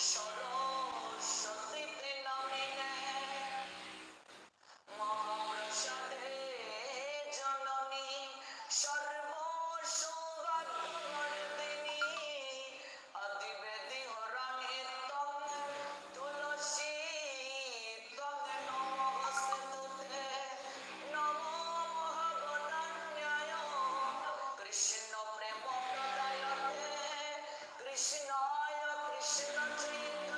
সরস্বতীতে নামিনে মহাপ্রসাদে জননী সর্বসৌভাগ্যবর্ধিনী আদিবেদি হরণে তং তুলসী তং নমস্তুতে নমো মহাগণান্যায় কৃষ্ণ প্রেম প্রদায়তে কৃষ্ণায় কৃষ্ণ চৈতন্য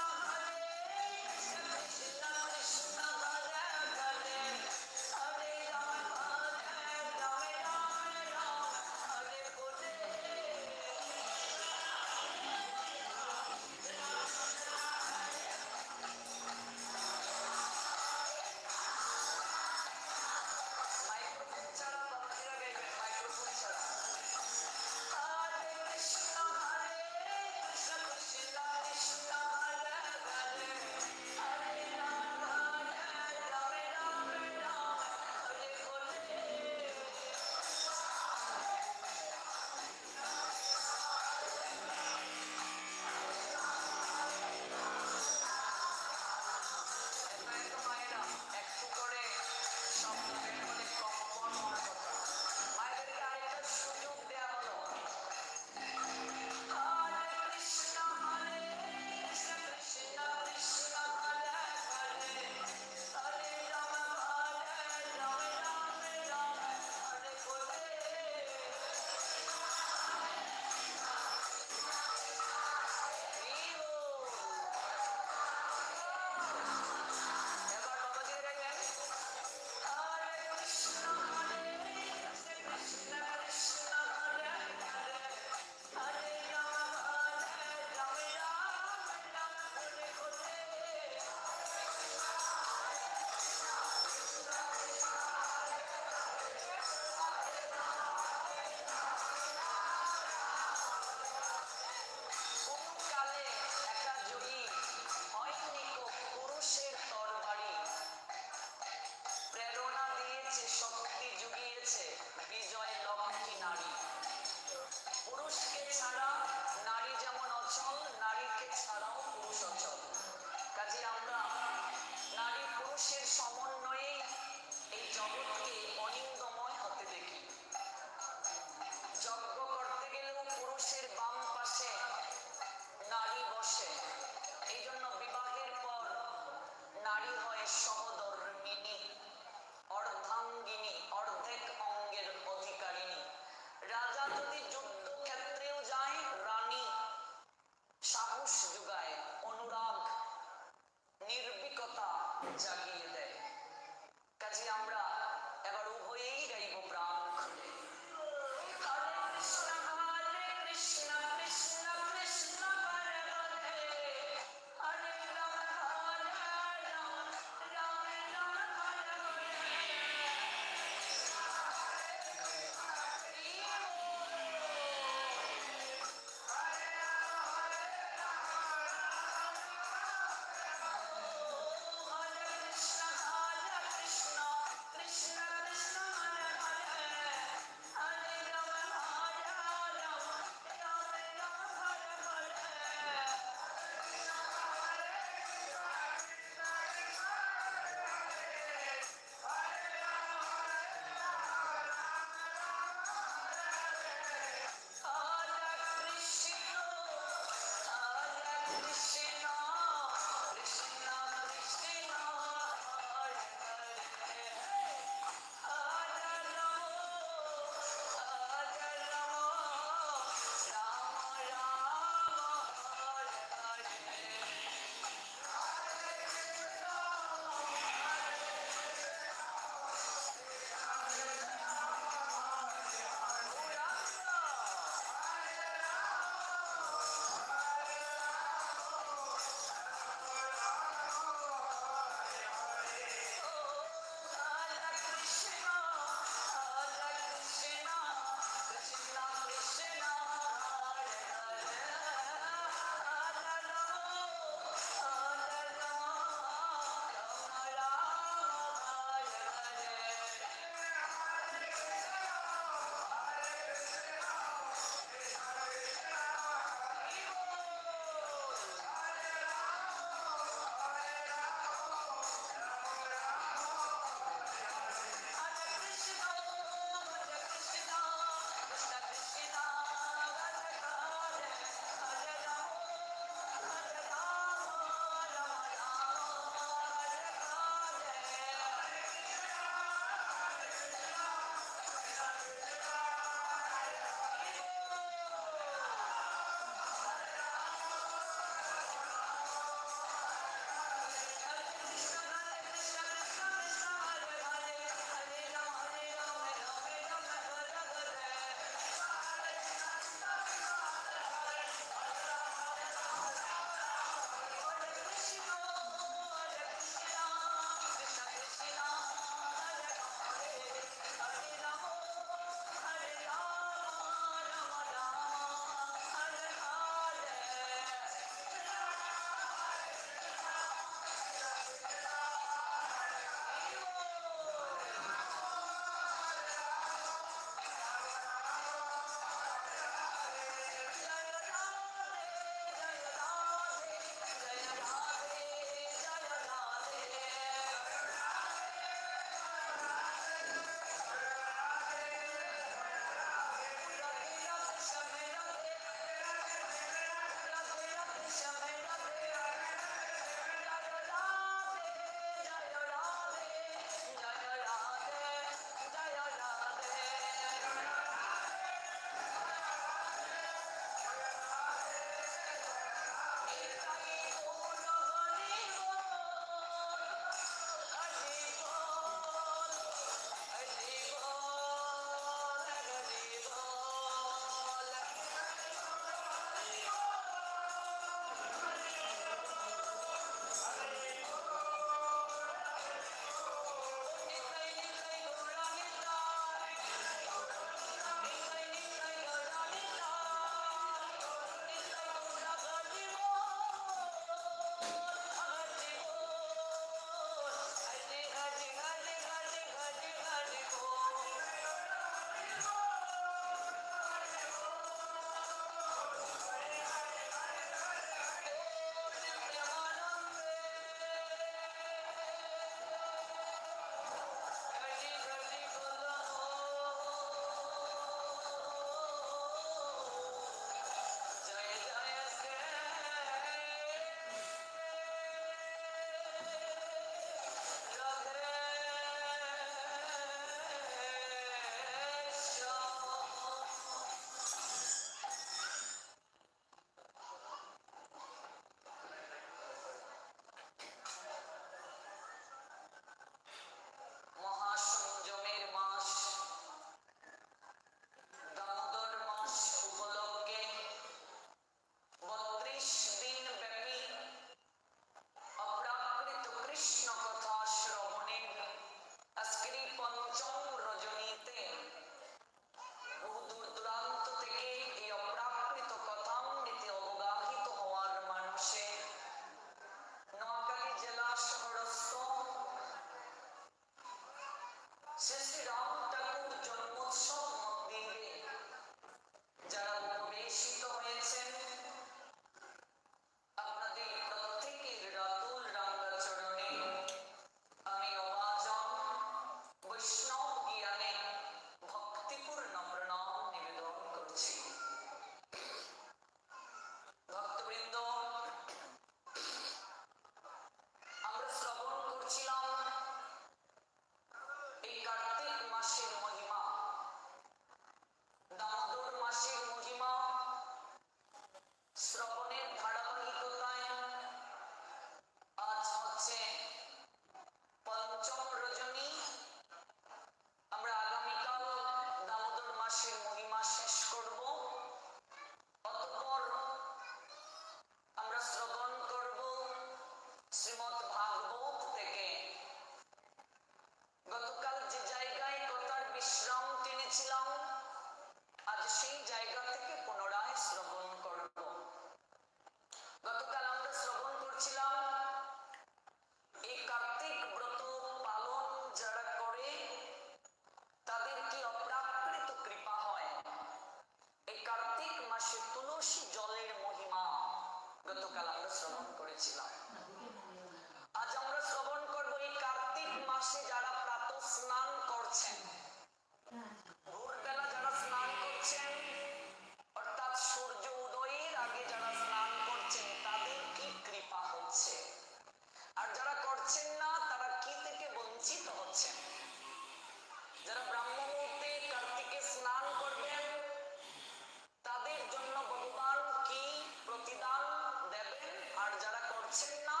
করছেন না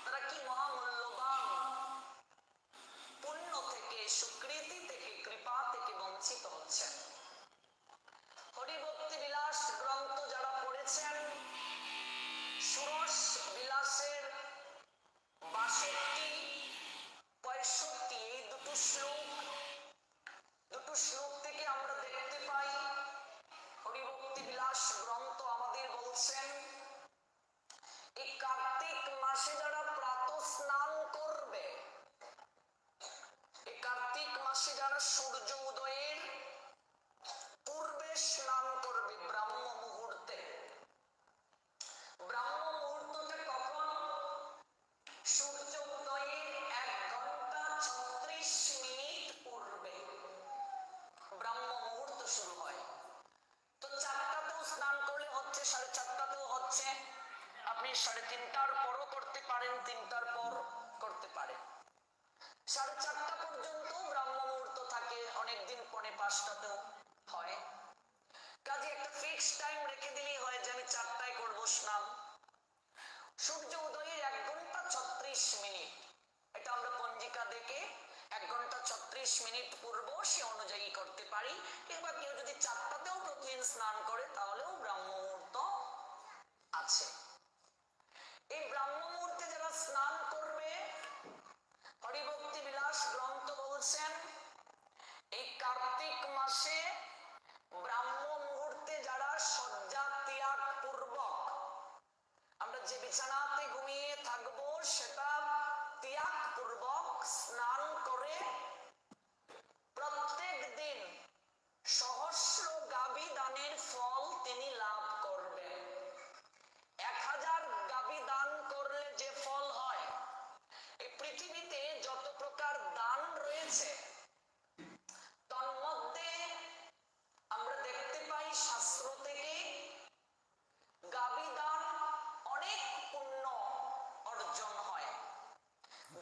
তারা কি মহামূল্যবান পুণ্য থেকে, স্বীকৃতি থেকে, কৃপা থেকে বঞ্চিত হচ্ছেন। হরিভক্তি বিলাস গ্রন্থ যারা পড়েছেন, ষোড়শ বিলাসের 62, 65 এই দুটো শ্লোক থেকে আমরা দেখতে পাই হরিভক্তি বিলাস গ্রন্থ আমাদের বলছেন এই কার্তিক মাসে যারা প্রাতঃ স্নান করবে, এই কার্তিক মাসে যারা সূর্য উদয়ের পূর্বে স্নান করবে ব্রাহ্ম মুহূর্তে। ব্রাহ্ম মুহূর্তটা কখন? সূর্য উদয়ের 1 ঘন্টা 36 মিনিট পূর্বে ব্রাহ্ম মুহূর্ত শুরু হয়। তো 4টাতেও স্নান করলে হচ্ছে, 4:30টাতেও হচ্ছে, আপনি 3:30টার পরও করতে পারেন, 3টার পর করতে পারেন। 4:30টা পর্যন্ত ব্রাহ্ম মুহূর্ত থাকে, অনেকদিন পরে 5টাতেও হয়। কাজে একটা ফিক্সড টাইম রেখে দিলেই হয় যে আমি 4টায় করবো স্নান। সূর্য উদয়ের 1 ঘন্টা 36 মিনিট, এটা আমরা পঞ্জিকা দেখে 1 ঘন্টা 36 মিনিট পূর্ব সে অনুযায়ী করতে পারি, কিংবা কেউ যদি 4টাতেও প্রতিদিন স্নান করে তাহলেও ব্রাহ্ম মুহূর্ত আছে। এই ব্রাহ্ম মুহূর্তে যারা স্নান করবে, হরিভক্তি বিলাস গ্রন্থ বলছেন এই কার্তিক মাসে ব্রাহ্ম মুহূর্তে যারা শয্যা ত্যাগ পূর্বক, আমরা যে বিছানাতে ঘুমিয়ে থাকবো সেটা ত্যাগ পূর্বক স্নান করে প্রত্যেক দিন সহস্র গাভী দানের ফল তিনি লাভ করবেন। 1000 গাভী দান করলে যে ফল হয়, এই পৃথিবীতে যত প্রকার দান রয়েছে তন্মধ্যে আমরা দেখতে পাই শাস্ত্র থেকে গাভী দান অনেক পুণ্য অর্জন হয়।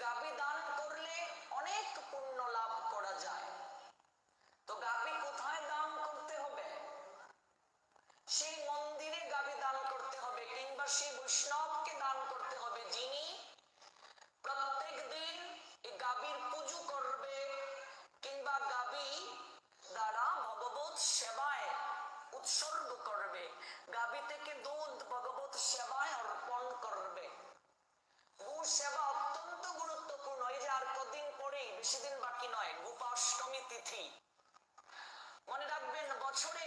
গাভী দান করলে অনেক পুণ্য লাভ করা যায়। তো গাভী কোথায় দান করতে হবে? সেই মন্দিরে গাভী দান করতে হবে, কিংবা সেই বৈষ্ণবকে দান করতে হবে যিনি প্রত্যেক দিন এই গাভীর পুজো করবে, কিংবা গাভী দ্বারা ভগবত সেবায় উৎসর্গ করবে, গাভী থেকে দুধ ভগবত সেবায় অর্পণ করবে। গো সেবা অত্যন্ত গুরুত্বপূর্ণ। এই যে আর কদিন পরেই, বেশি দিন বাকি নয়, গোপাষ্টমী তিথি। মনে রাখবেন, বছরে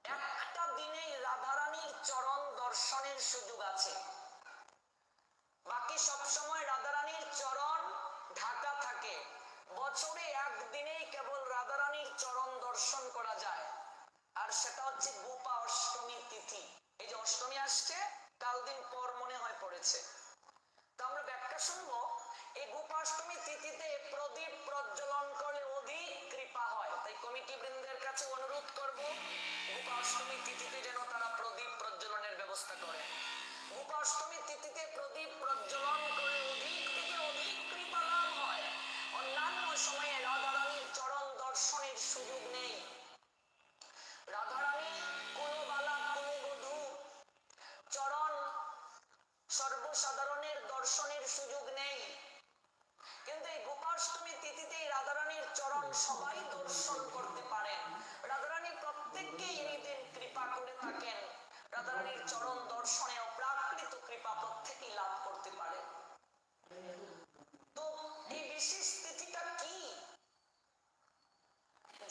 একটা দিনেই রাধারানীর চরণ দর্শনের সুযোগ আছে। বাকি সব সময় রাধারানীর চরণ ঢাকা থাকে। বছরে একদিনেই কেবল রাধারানীর চরণ দর্শন করা যায়, আর সেটা হচ্ছে গোপা অষ্টমী তিথি। এই যে অষ্টমী আসছে, কাল দিন পর মনে হয় পড়েছে। তো আমরা ব্যাখ্যা শুনবো। এই গোপাষ্টমী তিথিতে প্রদীপ প্রজ্বলন করলে অধিক কৃপা হয়, তাই কমিটি বৃন্দের কাছে অনুরোধ করব গোপাষ্টমী তিথিতে যেন তারা প্রদীপ প্রজ্বলনের ব্যবস্থা করে। গোপাষ্টমী তিথিতে প্রদীপ প্রজ্বলন করে অধিক থেকে অধিক কৃপা লাভ হয়। অন্যান্য সময়ে রাধারানীর চরণ দর্শনের সুযোগ নেই। রাধারানী কুলবালা কুলবধূ চরণ সর্বসাধারণের দর্শনের সুযোগ নেই, কিন্তু এই গোপাষ্টমী তিথিতে রাধারানীর চরণ সবাই দর্শন করতে পারেন। রাধারানী প্রত্যেককে এই দিন কৃপা করে থাকেন। রাধারানীর চরণ দর্শনে অপ্রাকৃত কৃপা প্রত্যেকেই লাভ করতে পারে। তো এই বিশেষ তিথিটা কি?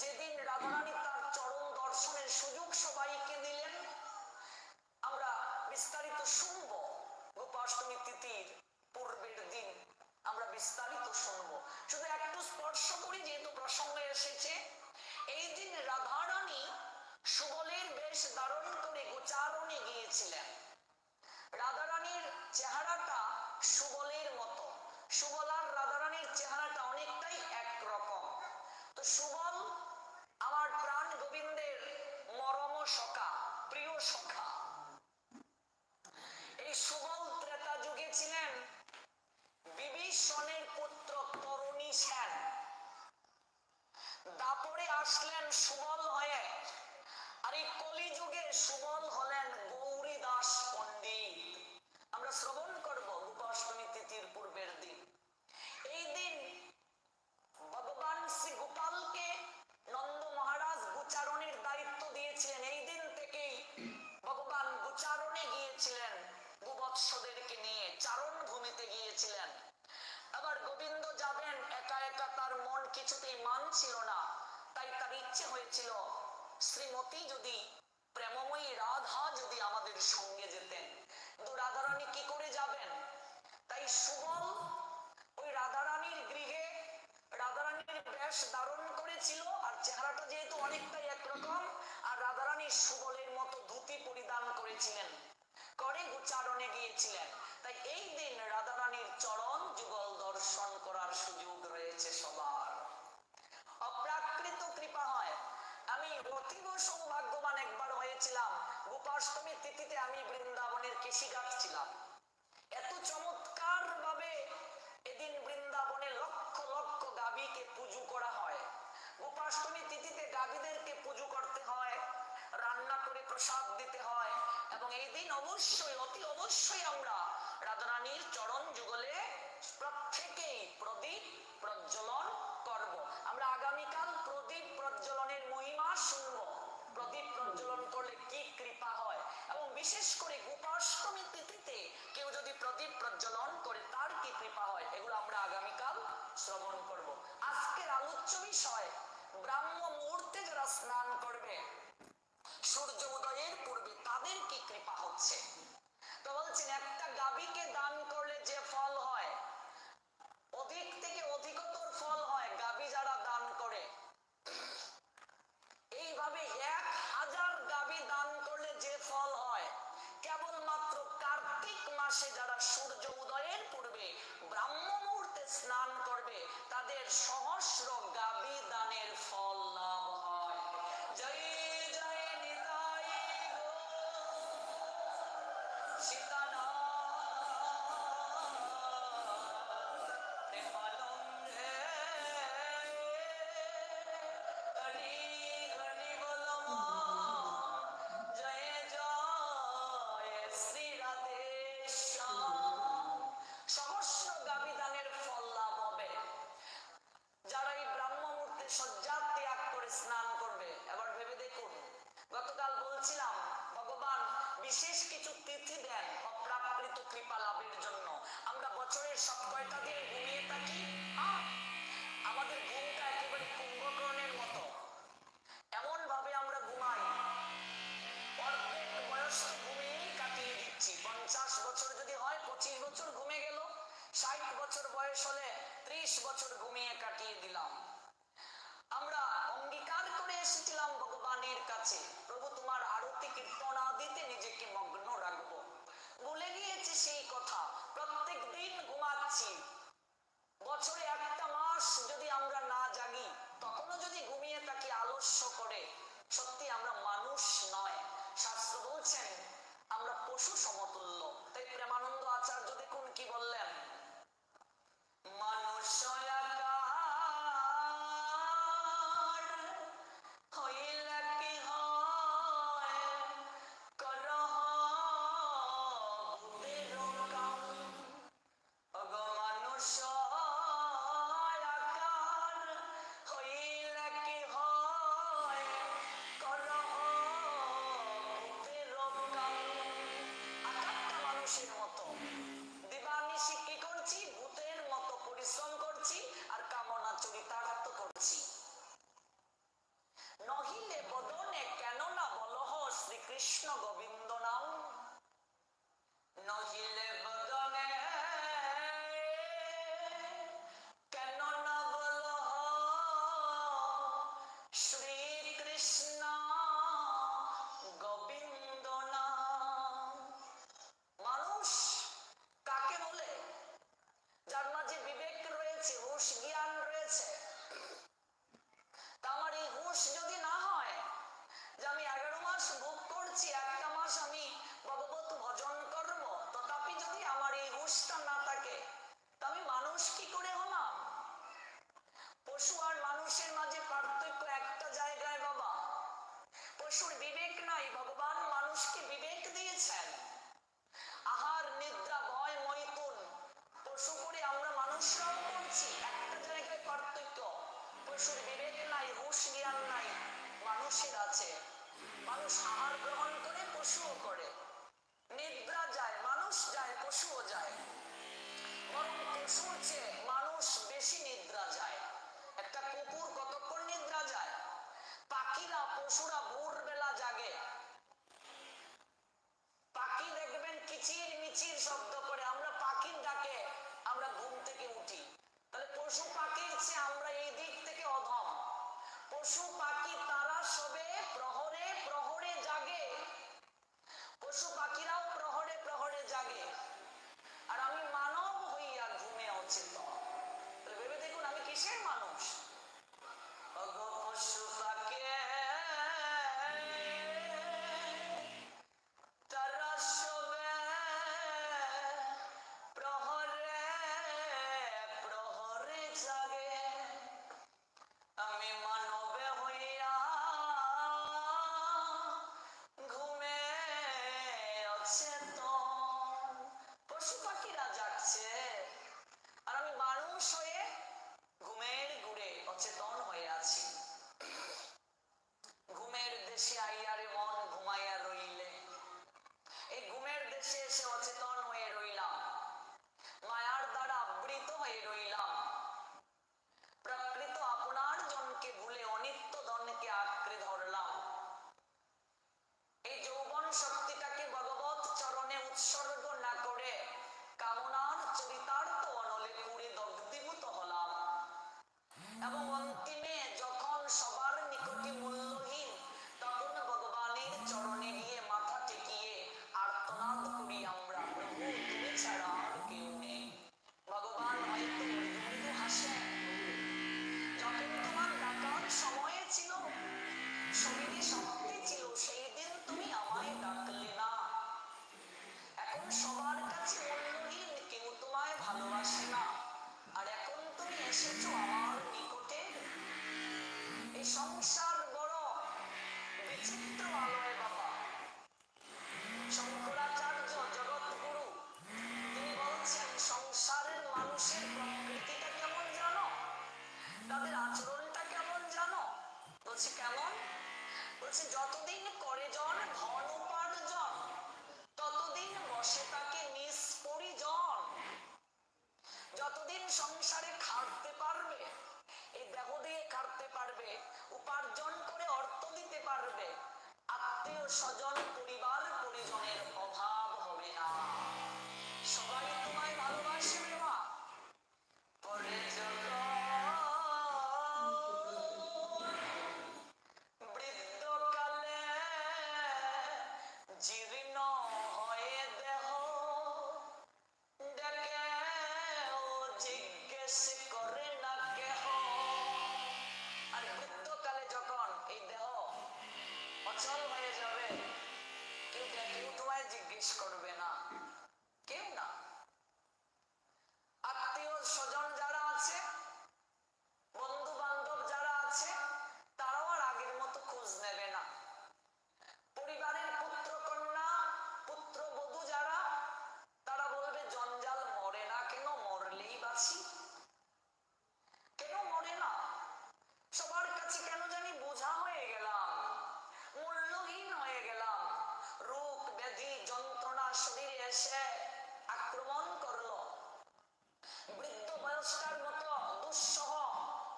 যেদিন রাধারানী তার চরণ দর্শনের সুযোগ সবাইকে দিলেন, আমরা বিস্তারিত শুনব। গোপাষ্টমী তিথির পূর্বের দিন আমরা বিস্তারিত শুনবো। শুধু একটু স্পর্শ করি, যেহেতু প্রসঙ্গে এসেছে। এই দিন রাধারানী সুবলের বেশ ধারণ করে গোচারণে গিয়েছিলেন। রাধারানীর চেহারাটা সুবলের মতো। সুবল আর রাধারানীর চেহারাটা অনেকটাই একরকম। তো সুবল আমার প্রাণ গোবিন্দের মরম সখা, প্রিয় সখা। এই সুবল ত্রেতা যুগে ছিলেন বিভীষণের পুত্র তরুণী সেন। দাপরে আসলেন সুবল হয়ে, আর এই কলিযুগে সুবল হলেন গৌরী দাস পণ্ডিত। আমরা আমরা শ্রবণ করব গোপাষ্টমী তিথির পূর্বের দিন। এই দিন ভগবান শ্রী গোপালকে নন্দ মহারাজ গোচারণের দায়িত্ব দিয়েছিলেন। এই দিন থেকেই ভগবান গোচারণে গিয়েছিলেন, গোবৎসদেরকে নিয়ে চারণ ভূমিতে গিয়েছিলেন। আবার গোবিন্দ যাবেন একা একা, তার মন কিছুতেই মানছিল না। তাই তার ইচ্ছে হয়েছিল শ্রীমতী যদি, প্রেমময়ী রাধা যদি আমাদের সঙ্গে যেতেন। কিন্তু রাধারানী কি করে যাবেন? তাই সুবল ওই রাধারানীর গৃহে রাধারানীর বেশ ধারণ করেছিল, আর চেহারাটা যেহেতু অনেকটাই একরকম, আর রাধারানী সুবলের মতো ধুতি পরিধান করেছিলেন, করে গোচারণে গিয়েছিলেন। তাই এই দিন রাধারানীর চরণ যুগল দর্শন করার সুযোগ রয়েছে সবার। অপ্রাকৃত কৃপা হয়। আমি অতীব সৌভাগ্যবান একবার হয়েছিলাম, গোপাষ্টমী তিথিতে আমি বৃন্দাবনের কেশিঘাট ছিলাম। এত চমৎকার ভাবে এদিন বৃন্দাবনে লক্ষ লক্ষ গাভীকে পুজো করা হয়। গোপাষ্টমী তিথিতে গাভীদেরকে পুজো করতে হয়, রান্না করে প্রসাদ দিতে হয়, এবং এই দিন অবশ্যই অতি অবশ্যই আমরা রাধারানীর চরণ যুগলে প্রত্যেকেই প্রদীপ প্রজ্বলন করব। আমরা আগামীকাল প্রদীপ প্রজ্বলনের মহিমা শুনব, প্রদীপ প্রজ্বলন করলে কি কৃপা হয়, এবং বিশেষ করে গোপাষ্টমী তিথিতে কেউ যদি প্রদীপ প্রজ্বলন করে তার কি কৃপা হয়, এগুলো আমরা আগামীকাল শ্রবণ করব। আজকের আলোচ্য বিষয় ব্রাহ্ম মুহূর্তে যারা স্নান করবে সূর্য উদয়ের পূর্বে তাদের কি কৃপা হচ্ছে। তো বলছেন একটা গাভীকে দান করলে যে ফল হয়, অধিক থেকে অধিকতর ফল হয় গাভী যারা দান করে। এইভাবে 1000 গাভী দান করলে যে ফল হয়, কেবলমাত্র কার্তিক মাসে যারা সূর্য উদয়ের পূর্বে ব্রাহ্ম মুহূর্তে স্নান করবে তাদের সহস্র গাভী দানের ফল লাভ হয়। জয় জয় নিতাই গো সীতানাথ প্রেমানন্দে হরি হরি বল মা, জয় জয় শ্রী রাধে শ্যাম। সহস্র গাভী দানের ফল লাভ হবে যারা এই ব্রাহ্ম মুহূর্তে শয্যা ত্যাগ করে স্নান করবে। এবার ভেবে দেখুন, গতকাল বলছিলাম ভগবান বিশেষ কিছু তিথি দেন অপ্রাকৃত কৃপা লাভের জন্য। আমরা বছরের সব কয়টা দিন ঘুমিয়ে থাকি, আমাদের ঘুমটা একেবারে কুম্ভকর্ণের মতো, এমন ভাবে আমরা ঘুমাই, অর্ধেক বয়স তো ঘুমিয়েই কাটিয়ে দিচ্ছি। 50 বছর যদি হয় 25 বছর ঘুমে গেল, 60 বছর বয়স হলে 30 বছর ঘুমিয়ে কাটিয়ে দিলাম। আমরা অঙ্গীকার করে এসেছিলাম ভগবানের কাছে, প্রভু তোমার আরতি কীর্তন আদিতে নিজেকে মগ্ন রাখবো। ভুলে গিয়েছি সেই কথা, প্রত্যেক দিন ঘুমাচ্ছি। বছরে একটা মাস যদি আমরা না জাগি, তখনও যদি ঘুমিয়ে থাকি আলস্য করে, সত্যি আমরা মানুষ নয়। শাস্ত্র বলছেন আমরা পশু সমতুল্য। তাই প্রেমানন্দ আচার্য দেখুন কি বললেন, মানুষ হইলে কি হয় করহ ভূতের কাম, অগ মানুষ আকার হইলে কি হয় করহ ভূতের কাম। আকারটা মানুষের মতো, দিবানিশি কি করছি, ভূতের মতো পরিশ্রম করছি আর কামনা চরিতার্থ করছি। নহিলে বদনে কেন না বলহ শ্রীকৃষ্ণ গোবিন্দ নাম, নহিলে বদনে কেন না বলহ শ্রীকৃষ্ণ গোবিন্দ নাম। মানুষ কাকে বলে? যার মাঝে বিবেক রয়েছে, হুঁশ জ্ঞান রয়েছে। তা আমার এই হুঁশ যদি না হয় যে আমি 11 মাস ভোগ করছি, একটা মাস আমি ভগবত ভজন করব, তথাপি যদি আমার এই হুঁশটা না থাকে, তা আমি মানুষ কি করে হলাম? পশু আর মানুষের মাঝে পার্থক্য একটা জায়গায় বাবা, পশুর বিবেক নাই, ভগবান মানুষকে বিবেক দিয়েছেন। আহার নিদ্রা মানুষ আহার গ্রহণ করে, পশুও করে। নিদ্রা যায় মানুষ, যায় পশুও যায়। বরং পশুর চেয়ে মানুষ বেশি নিদ্রা যায়। একটা কুকুর কতক্ষণ নিদ্রা যায়? পাখিরা, পশুরা ভোরবেলা জাগে। পাখি দেখবেন কিচির মিচির শব্দ করে, আমরা পাখির ডাকে আমরা ঘুম থেকে উঠি। তাহলে পশু পাখির চেয়ে আমরা এই দিক থেকে অধম। পশু পাখি তারা সবে প্রহরে প্রহরে জাগে, পশু পাখিরাও প্রহরে প্রহরে জাগে, আর আমি মানব হইয়া ঘুমে অচেতন। তাহলে ভেবে দেখুন আমি কিসের মানুষ? পশু পাখি তারা সবে প্রহরে প্রহরে জাগে, আমি মানবে হইয়া ঘুমে অচেতন। পশু পাখিরা জাগছে আর আমি মানুষ হয়ে ঘুমের গুড়ে অচেতন হয়ে আছি। ঘুমের দেশে আইয়ারে মন ঘুমাইয়া রইলে, এই ঘুমের দেশে এসে অচেতন হয়ে রইলাম, মায়ার দ্বারা আবৃত হয়ে রইলাম। প্রকৃত আপনার জনকে ভুলে অনিত্য ধনকে আঁকড়ে ধরলাম। এই যৌবন শক্তিটাকে ভগবত চরণে উৎসর্গ না করে কামনার চরিতার্থ অনলে পুড়ে দগ্ধীভূত হলাম। এবং অন্তিমে যখন সবার নিকটে মূল্যহীন, তখন ভগবানের চরণে গিয়ে মাথা টেকিয়ে আর্তনাদ করি আমরা, প্রভু তুমি ছাড়া আর কেউ নেই। ভগবান হয়তো মৃদু মৃদু হাসেন। যখন তোমার ডাকার সময় ছিল, শরীরে শক্তি ছিল, সেই দিন তুমি আমায় ডাকলে না। এখন সবার কাছে মূল্যহীন, কেউ তোমায় ভালোবাসে না, আর এখন তুমি এসেছো আমার নিকটে। এই সংসার বড় বিচিত্র আলয় বাবা। শঙ্করাচার্য জগৎগুরু তিনি বলছেন সংসারের মানুষের প্রকৃতিটা কেমন জানো, তাদের আচরণটা কেমন জানো? বলছে কেমন? বলছে যতদিন করে জন ধন উপার্জন, ততদিন বসে তাকে নিষ্পরিজন। যতদিন সংসারে খাটতে পারবে, এই দেহ দিয়ে খাটতে পারবে, উপার্জন করে অর্থ দিতে পারবে, আত্মীয় স্বজন পরিবার পরিজনের অভাব হবে না। সবাই তোমায় ভালোবাসবে মা। পরে বৃদ্ধকালে জীর্ণ হয়ে দেহ ডেকে ও জিজ্ঞেস করে না কেহ। আর বৃদ্ধকালে যখন এই দেহ অচল হয়ে যাবে, কেউ তোমায় জিজ্ঞেস করবে না, কেউ না। আত্মীয় স্বজন যারা আছে, বন্ধু বান্ধব যারা আছে, তারাও আর আগের মতো খোঁজ নেবে না। পরিবারের পুত্র কন্যা পুত্রবধূ যারা, তারা বলবে জঞ্জাল মরে না কেন, মরলেই বাঁচি। কেন মরে না? সবার কাছে কেন জানি বোঝা হয়ে গেলাম, মূল্যহীন হয়ে গেলাম। রোগ ব্যাধি যন্ত্রণা শরীরে এসে আক্রমণ করলো। বৃদ্ধ বয়স্কার মতো দুঃসহ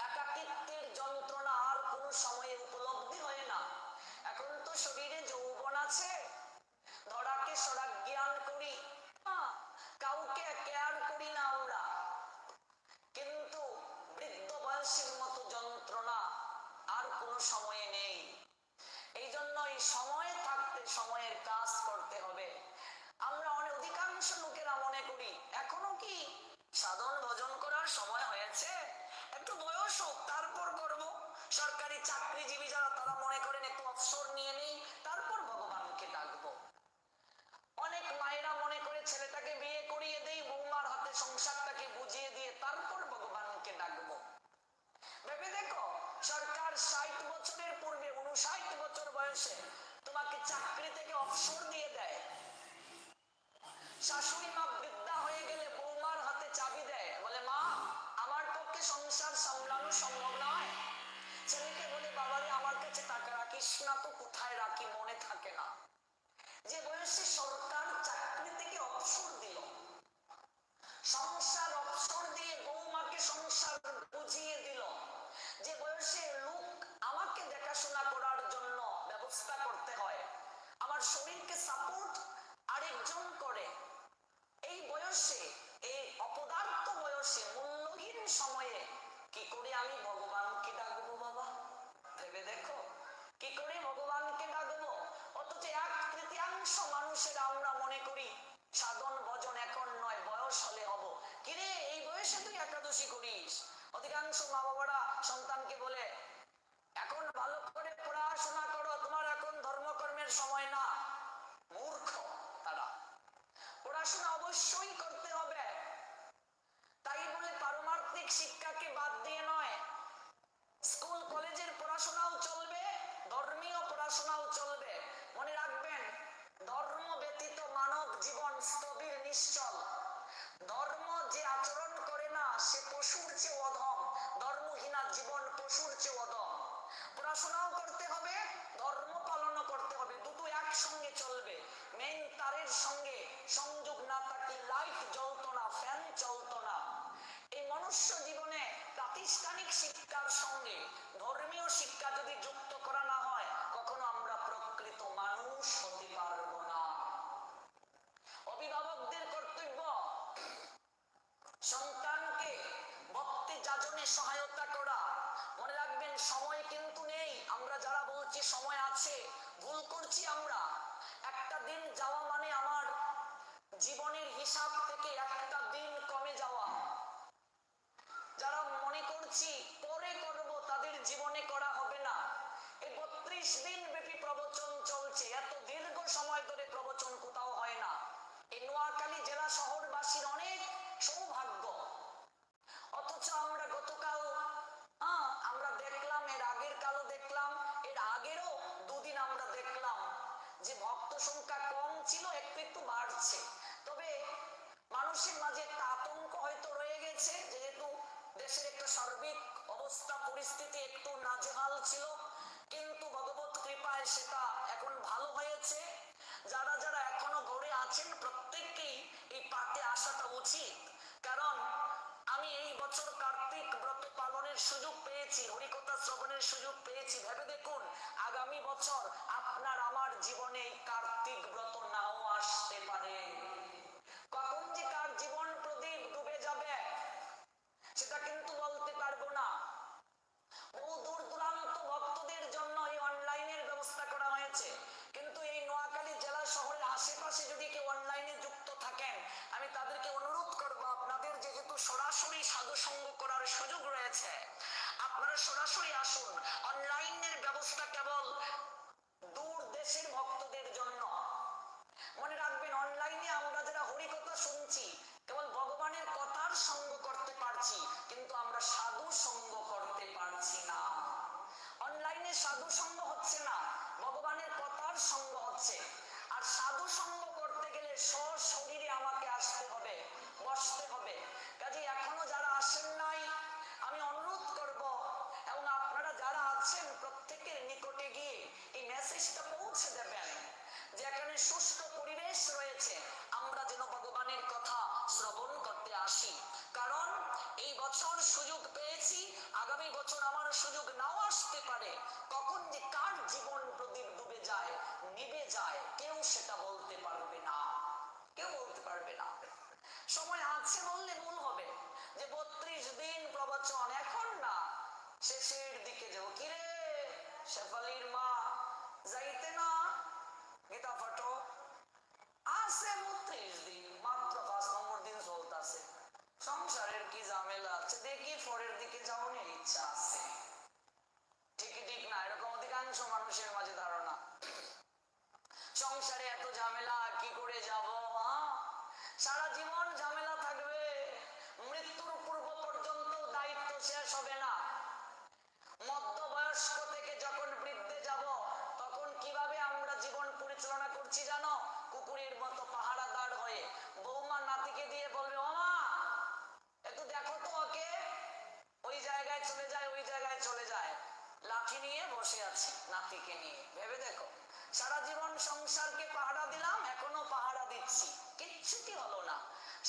একাকিত্বের যন্ত্রণা আর কোন সময়ে উপলব্ধি হয় না। এখন তো শরীরে যৌবন আছে, ধরাকে সরা জ্ঞান করি, কাউকে কেয়ার করি না আমরা। কিন্তু বৃদ্ধ বয়সের মতো যন্ত্রণা আর কোন সময়ে নেই। এই জন্য এই সময় থাকতে সময়ের কাজ করতে হবে। আমরা অধিকাংশ লোকেরা মনে করি এখনো কি সাধন ভজন করার সময় হয়েছে, একটু বয়স হোক তারপর করব। সরকারি চাকরিজীবী যারা, তারা মনে করেন একটু অবসর নিয়ে নেই, তারপর ভগবানকে ডাকবো। অনেক মায়েরা মনে করে ছেলেটাকে বিয়ে করিয়ে দেই, বৌমার হাতে সংসারটাকে বুঝিয়ে দিয়ে তারপর ভগবানকে ডাকবো। ভেবে দেখো, সরকার 60 বছরের পূর্বে 59 বছর বয়সে তোমাকে চাকরি থেকে অবসর দিয়ে দেয়। শাশুড়ি মা বৃদ্ধা হয়ে গেলে বৌমার হাতে চাবি দেয়, বলে মা আমার পক্ষে সংসার সামলানো সম্ভব নয়। ছেলেকে বলে বাবারে আমার কাছে টাকা রাখিস না তো, কোথায় রাখি মনে থাকে শরীরকে সাপোর্ট আরেকজন করে। এই বয়সে, এই অপদার্থ বয়সে, মূল্যহীন সময়ে কি করে আমি ভগবানকে ডাকবো বাবা? ভেবে দেখো, কি করে ভগবানকে ডাকবো? অথচ 1/3 মানুষের আমরা মনে করি সাধন ভজন এখন নয়, বয়স হলে হব। কিরে, এই বয়সে তুই একাদশী করিস? অধিকাংশ মা বাবারা সন্তানকে বলে, এখন ভালো করে পড়াশোনা করো, তোমার এখন ধর্মকর্মের সময় না। মূর্খ তারা। পড়াশোনা অবশ্যই করতে হবে, তাই বলে পারমার্থিক শিক্ষাকে বাদ দিয়ে নয়। স্কুল কলেজের পড়াশোনাও চলবে, ধর্মীয় পড়াশোনাও চলবে। মনে রাখবেন, ধর্ম ব্যতীত মানব জীবন স্থবির নিশ্চল। ধর্ম যে আচরণ করে না সে পশুর চেয়ে অধম। ধর্মহীনা জীবন পশুর চেয়ে অধম। পড়াশোনাও করতে হবে, ধর্ম পালনও করতে হবে, দুটো একসঙ্গে চলবে। মেইন তারের সঙ্গে সংযোগ না থাকলে লাইট জ্বলতো না, ফ্যান চলতো না। এই মনুষ্য জীবনে প্রাতিষ্ঠানিক শিক্ষার সঙ্গে ধর্মীয় শিক্ষা যদি যুক্ত করা না হয়, কখনো আমরা প্রকৃত মানুষ হতে পারবো না। অভিভাবকদের কর্তব্য সন্তানকে ভক্তি যাজনে সহায়তা করা। মনে রাখবেন, সময় কিন্তু নেই। আমরা যারা বলছি সময় আছে, ভুল করছি আমরা। একটা দিন যাওয়া মানে আমার জীবনের হিসাব থেকে একটা দিন কমে যাওয়া। যারা মনে করছি পরে করব, তাদের জীবনে করা হবে না। এই 32 দিন ব্যাপী প্রবচন চলছে, এত দীর্ঘ সময় ধরে প্রবচন কোথাও হয় না। এই নোয়াখালী জেলা শহরবাসীর অনেক সৌভাগ্য। অথচ আমরা গতকাল আমরা দেখলাম, এর আগের কালও দেখলাম, এর আগেরও দুদিন আমরা দেখলাম যে ভক্ত সংখ্যা কম ছিল, একটু একটু বাড়ছে। তবে মানুষের মাঝে একটা আতঙ্ক হয়তো রয়ে গেছে, যেহেতু দেশের একটা সার্বিক অবস্থা পরিস্থিতি একটু নাজেহাল ছিল, কিন্তু ভগবত কৃপায় সেটা এখন ভালো হয়েছে। যারা যারা এখনো ঘরে আছেন প্রত্যেককেই এই পাঠে আসাটা উচিত। কারণ আমি এই বছর কার্তিক ব্রত পালনের সুযোগ পেয়েছি, হরিকথা শ্রবণের সুযোগ পেয়েছি। ভেবে দেখুন, আগামী বছর আপনার আমার জীবনে এই কার্তিক ব্রত নাও আসতে পারে। কখন যে কার জীবন প্রদীপ ডুবে যাবে সেটা কিন্তু বলতে পারবো না। বহু দূর দূরান্ত ভক্তদের জন্য এই অনলাইনের ব্যবস্থা করা হয়েছে, কিন্তু এই নোয়াখালী জেলা শহরের আশেপাশে যদি কেউ অনলাইনে যুক্ত থাকেন, আমি তাদেরকে অনুরোধ করবো, আপনাদের যেহেতু সরাসরি সাধু সঙ্গ করার সুযোগ রয়েছে, আপনারা সরাসরি আসুন। অনলাইনের ব্যবস্থা কেবল দূর দেশের ভক্তদের জন্য। মনে রাখবেন, অনলাইনে আমরা যারা হরিকথা শুনছি কেবল ভগবানের কথার সঙ্গ করতে পারছি, কিন্তু আমরা সাধু সঙ্গ করতে পারছি না। অনলাইনে সাধু সঙ্গ হচ্ছে না, ভগবানের কথার সঙ্গ হচ্ছে। আর সাধু সঙ্গ করতে গেলে সশরীরে আমাকে আসতে হবে, বসতে হবে। কাজে এখনো যারা আসেন নাই, আমি অনুরোধ করব, এবং আপনারা যারা আছেন প্রত্যেকের নিকটে গিয়ে এই মেসেজটা পৌঁছে দেবেন যে এখানে সুস্থ পরিবেশ রয়েছে, আমরা যেন ভগবানের কথা শ্রবণ করতে আসি। কারণ এই বছর সুযোগ পেয়েছি, আগামী বছর আমার সুযোগ নাও আসতে পারে। কখন যে কার জীবন প্রদীপ ডুবে যায়, নিভে যায়, কেউ সেটা বলতে পারবে না, কেউ বলতে পারবে না। সময় আছে বললে ভুল হবে যে 32 দিন প্রবচন, এখন না, শেষের দিকে যাবো। কিরে শেফালির মা, যাইতে না গীতা ফটো আছে 32 দিন, মাত্র 5 নম্বর দিন চলতেছে। সংসারের কি ঝামেলা আছে, দেখি পরের দিকে যাওয়ার ইচ্ছা আছে। ঠিক ঠিক না, এরকম অধিকাংশ মানুষের মাঝে ধারণা। সংসারে এত ঝামেলা, কি করে যাব? সারা জীবন ঝামেলা থাকবে, মৃত্যুর পূর্ব পর্যন্ত দায়িত্ব শেষ হবে না। মধ্যবয়স্ক থেকে যখন বৃদ্ধে যাব, তখন কিভাবে আমরা জীবন পরিচালনা করছি জানো? কুকুরের মতো পাহারাদার হয়ে। বৌমা নাতিকে দিয়ে বলবে, মামা একটু দেখো তো ওকে, ওই জায়গায় চলে যায়, ওই জায়গায় চলে যায়, লাঠি নিয়ে বসে আছি নাতিকে নিয়ে। ভেবে দেখো, সারা জীবন সংসারকে পাহারা দিলাম, এখনো পাহারা দিচ্ছি, কিচ্ছু কি হলো না।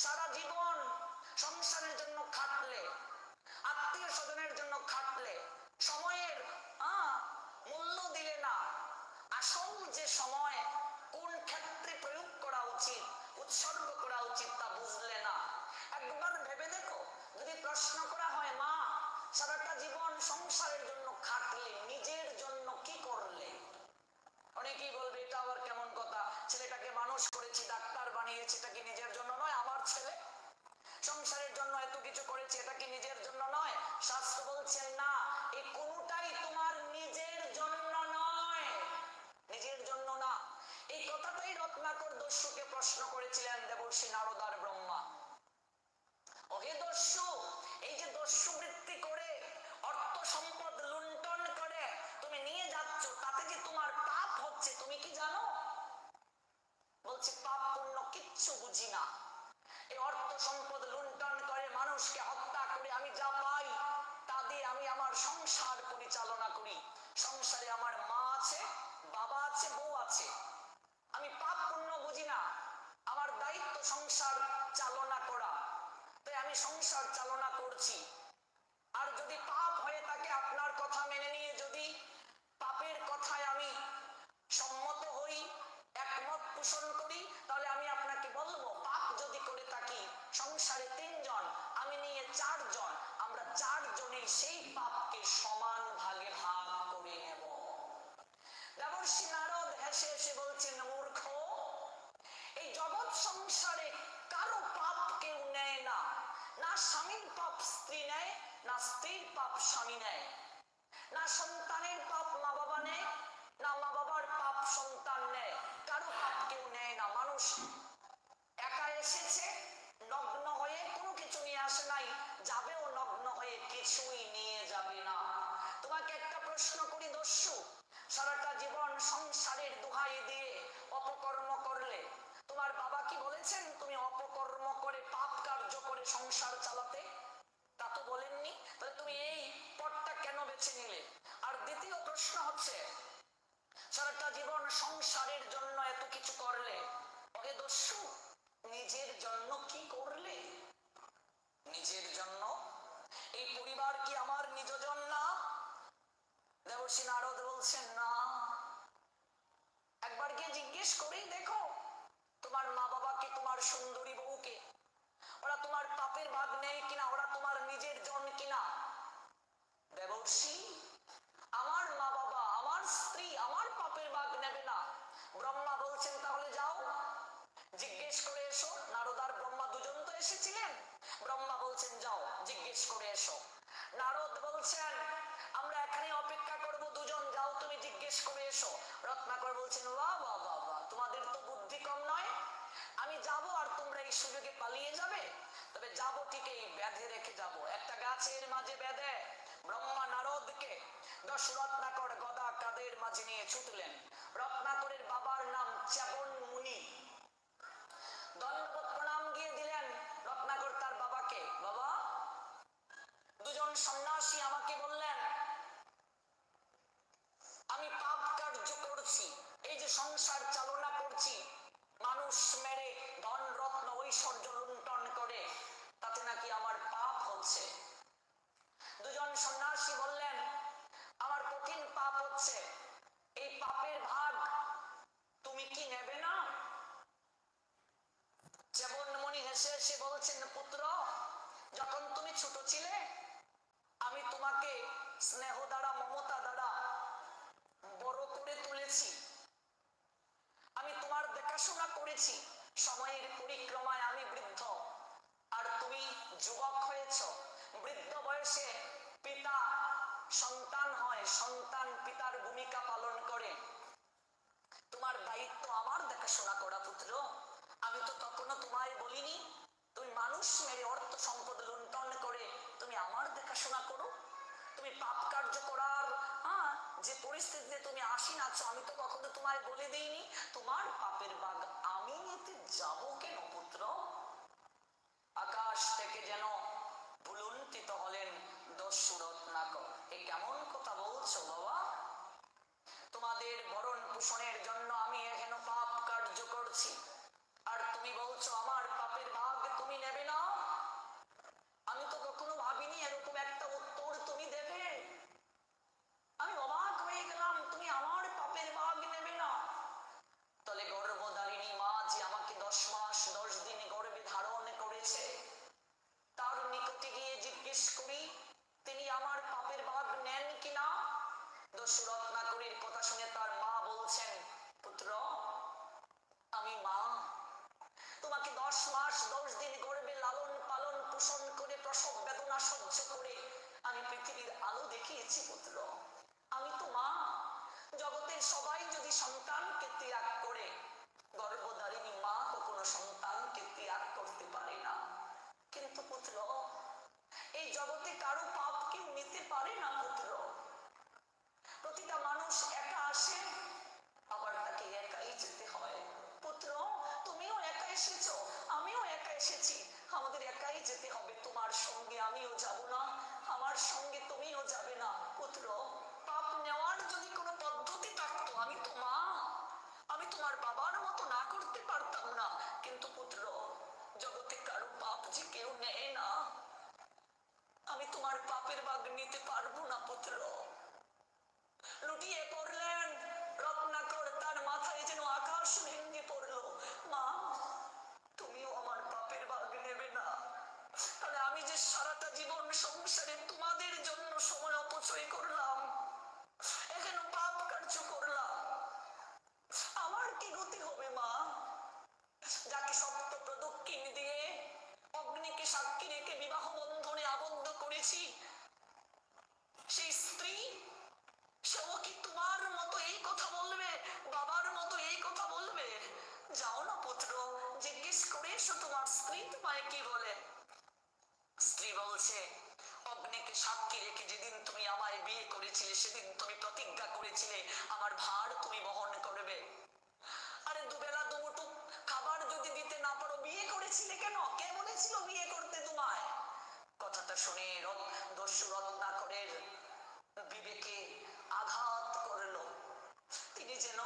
সারা জীবন সংসারের জন্য খাটলে, আত্মীয় স্বজনের জন্য খাটলে, সময়ের মূল্য দিলে না। আসল যে সময়, কোন ক্ষেত্রে প্রয়োগ করা উচিত, উৎসর্গ করা উচিত তা বুঝলে না। একবার ভেবে দেখো, যদি প্রশ্ন করা হয় মা সারাটা জীবন সংসারের জন্য খাটলে, নিজের জন্য কি করলে? অনেকেই বলবে এটা আবার কেমন কথা, ছেলেটাকে মানুষ করেছি, ডাক্তার বানিয়েছি, এটা কি নিজের জন্য নয়? আমার ছেলে সংসারের জন্য এত কিছু করেছে, এটা কি নিজের জন্য নয়? শাস্ত্র বলছেন না, এই কোনটাই তোমার নিজের জন্য নয়, নিজের জন্য না। এই কথাটাই রত্নাকর দস্যুকে প্রশ্ন করেছিলেন দেবর্ষি নারদ আর ব্রহ্মা। ওহে দস্যু, এই যে দস্যু বৃত্তি করে অর্থ সম্পদ লুণ্ঠন করে তুমি নিয়ে যাচ্ছ, তাতে যে তোমার পাপ হচ্ছে তুমি কি জানো? বলছে পাপ পুণ্য কিচ্ছু বুঝি না। এই অর্থ সম্পদ লুণ্ঠন করে, মানুষকে হত্যা করে আমি যা পাই তা দিয়ে আমি আমার সংসার পরিচালনা করি। সংসারে আমার মা আছে, বাবা আছে, বউ আছে। আমি পাপ পুণ্য বুঝি না, আমার দায়িত্ব সংসার চালনা করা, তাই আমি সংসার চালনা করছি। আর যদি পাপ হয়ে থাকে, আপনার কথা মেনে নিয়ে যদি পাপের কথায় আমি সম্মত হই, একমত পোষণ করি, তাহলে আমি আপনাকে বলবো পাপ যদি করে থাকি, সংসারে 3 জন, আমি নিয়ে 4 জন, আমরা 4 জনেই সেই পাপকে সমান ভাগে ভাগ করে নেব। দেবর্ষি নারদ হেসে হেসে বলছেন মূর্খ, এই জগৎ সংসারে কারো পাপ কেউ নেয় না। না স্বামীর পাপ স্ত্রী নেয়, না স্ত্রীর পাপ স্বামী নেয়, না সন্তানের পাপ মা বাবা নেয়, না মা বাবার পাপ সন্তান নেয়। কারো পাপ কেউ নেয় না। মানুষ একা এসেছে নগ্ন হয়ে, কোনো কিছু নিয়ে আসে নাই, যাবেও নগ্ন হয়ে, কিছুই নিয়ে যাবে না। তোমাকে একটা প্রশ্ন করি দস্যু, সারাটা জীবন সংসারের দোহাই দিয়ে অপকর্ম করলে, তোমার বাবা কি বলেছেন তুমি অপকর্ম করে পাপ কার্য করে সংসার চালাতে? তা তো বলেননি। তাহলে তুমি এই পথটা কেন বেছে নিলে? আর দ্বিতীয় প্রশ্ন হচ্ছে, সারাটা জীবন সংসারের জন্য এত কিছু করলে, ওহে দস্যু নিজের জন্য কি করলে? নিজের জন্য? এই পরিবার কি আমার নিজজন না? দেবর্ষি নারদ বলছেন না। একবার গিয়ে জিজ্ঞেস করেই দেখো, তোমার মা বাবাকে, তোমার সুন্দরী বউকে, ওরা তোমার পাপের ভাগ নেই কিনা, ওরা তোমার নিজের জন কিনা? দেবর্ষি, আমার মা বাবা, আমার স্ত্রী আমার পাপের ভাগ নেবে না। ব্রহ্মা বলছেন তাহলে যাও জিজ্ঞেস করে এসো। নারদ আর ব্রহ্মা দুজন তো এসেছিলেন। ব্রহ্মা বলছেন যাও জিজ্ঞেস করে এসো। নারদ বলছেন আমরা এখানে অপেক্ষা করব, দুজন যাও তুমি জিজ্ঞেস করে এসো। রত্নাকর বলছেন বাহ বাহ বাহ বাহ, তোমাদের তো বুদ্ধি কম নয়। আমি যাব আর তোমরা এই সুযোগে পালিয়ে যাবে? তবে যাবো ঠিকই, বেঁধে রেখে যাব, একটা গাছের মাঝে বেঁধে। ব্রহ্মা নারদকে দশ রত্নাকর গদা কাদের মাঝে নিয়ে ছুটলেন। রত্নাকরের বাবার নাম চ্যবন মুনি। দণ্ডবত প্রণাম গিয়ে দিলেন রত্নাকর তার বাবাকে। বাবা, দুজন সন্ন্যাসী আমাকে বললেন আমি পাপ কার্য করছি, এই যে সংসার চালনা করছি, মানুষ মেরে ধন রত্ন ঐশ্বর্য লুণ্ঠন করে, তাতে নাকি আমার পাপ হচ্ছে। দুজন সন্ন্যাসী বললেন আমার কঠিন পাপ হচ্ছে, এই পাপের ভাগ তুমি কি নেবে না? চ্যবনমুনি হেসে হেসে বলছেন পুত্র, যখন তুমি ছোট ছিলে আমি তোমাকে স্নেহ দ্বারা, মমতা দ্বারা বড় করে তুলেছি, আমি তোমার দেখাশোনা করেছি। সময়ের পরিক্রমায় আমি বৃদ্ধ আর তুমি যুবক হয়েছ। বৃদ্ধ বয়সে পিতা সন্তান হয়, সন্তান পিতার ভূমিকা পালন করে। তোমার দায়িত্ব আমার দেখাশোনা করা পুত্র। আমি তো তখনও তোমায় বলিনি তুমি মানুষ মেরে অর্থ সম্পদ লুণ্ঠন করে তুমি আমার দেখাশোনা করো। তুমি পাপ কার্য করার যে পরিস্থিতিতে তুমি আসি নাছো, আমি তো কখনো তোমায় বলে দিইনি তোমার পাপের ভাগ আমি নিতে যাব কেন পুত্র? আকাশ থেকে যেন ভুলুণ্ঠিত হলেন দস্যু রত্নাকর। এ কেমন কথা বলছো বাবা? তোমাদের ভরণ পোষণের জন্য আমি এখনো পাপ কার্য করছি, আর তুমি বলছো আমার পাপের ভাগ তুমি নেবে না? আমি তো কখনো ভাবিনি এরকম একটা উত্তর তুমি দেবে। আমি অবাক হয়ে গেলাম, তুমি আমার পাপের ভাগ নেবে না? তাহলে গর্ব জিজ্ঞেস করি তিনি আমার পাপের ভাগ নেন কিনা। দস্যু রত্নাকরের কথা শুনে তার মা বলছেন, পুত্র আমি মা, তোমাকে 10 মাস 10 দিন গর্ভে লালন পালন পোষণ করে প্রসব বেদনা সহ্য করে আমি পৃথিবীর আলো দেখিয়েছি পুত্র। আমি তো মা। জগতের সবাই যদি সন্তানকে ত্যাগ করে, গর্ভধারিণী মা কখনো সন্তানকে ত্যাগ করতে পারে না। কিন্তু পুত্র এই জগতে কারো পাপ কেউ নিতে পারে না পুত্র। প্রতিটা মানুষ একা আসে, আবার তাকে একাই যেতে হয়। পুত্র তুমিও একা এসেছো, আমিও একা এসেছি, আমাদের একাই যেতে হবে। তোমার সঙ্গে আমিও যাব না, আমার সঙ্গে তুমিও যাবে না। পুত্র পাপ নেওয়ার যদি কোনো পদ্ধতি থাকতো, আমি তো মা, আমি তোমার বাবার মতো না করতে পারতাম না। কিন্তু পুত্র জগতে কারো পাপ যে কেউ নেয় না, আমি তোমার পাপের ভাগ নিতে পারবো না পুত্র। লুটিয়ে পড়লেন রত্নাকর, তার মাথায় যেন আকাশ ভেঙে পড়লো। মা তুমিও আমার পাপের ভাগ নেবে না? তাহলে আমি যে সারাটা জীবন সংসারে তোমাদের জন্য সময় অপচয় করলাম, এখানে পাপ কার্য করলাম, আমার কি গতি হবে মা? যাকে সপ্ত প্রদক্ষিণ দিয়ে অগ্নিকে সাক্ষী রেখে বিবাহ বন্ধনে আবদ্ধ করেছি, সেই স্ত্রী সেও কি তোমার মতো এই কথা বলবে, বাবার মতো এই কথা বলবে? যাও না পুত্র, জিজ্ঞেস করে এসো তোমার স্ত্রী তোমায় কি বলে। স্ত্রী বলছে, অগ্নিকে সাক্ষী রেখে যেদিন তুমি আমায় বিয়ে করেছিলে সেদিন তুমি প্রতিজ্ঞা করেছিলে আমার ভার তুমি বহন করবে। আরে দুবেলা দুমুঠো খাবার যদি দিতে না পারো বিয়ে করেছিলে কেন? কে বলেছিল বিয়ে করতে তোমায়? কথাটা শুনে দস্যু রত্নাকরের বিবেকে আঘাত করলো। তিনি যেন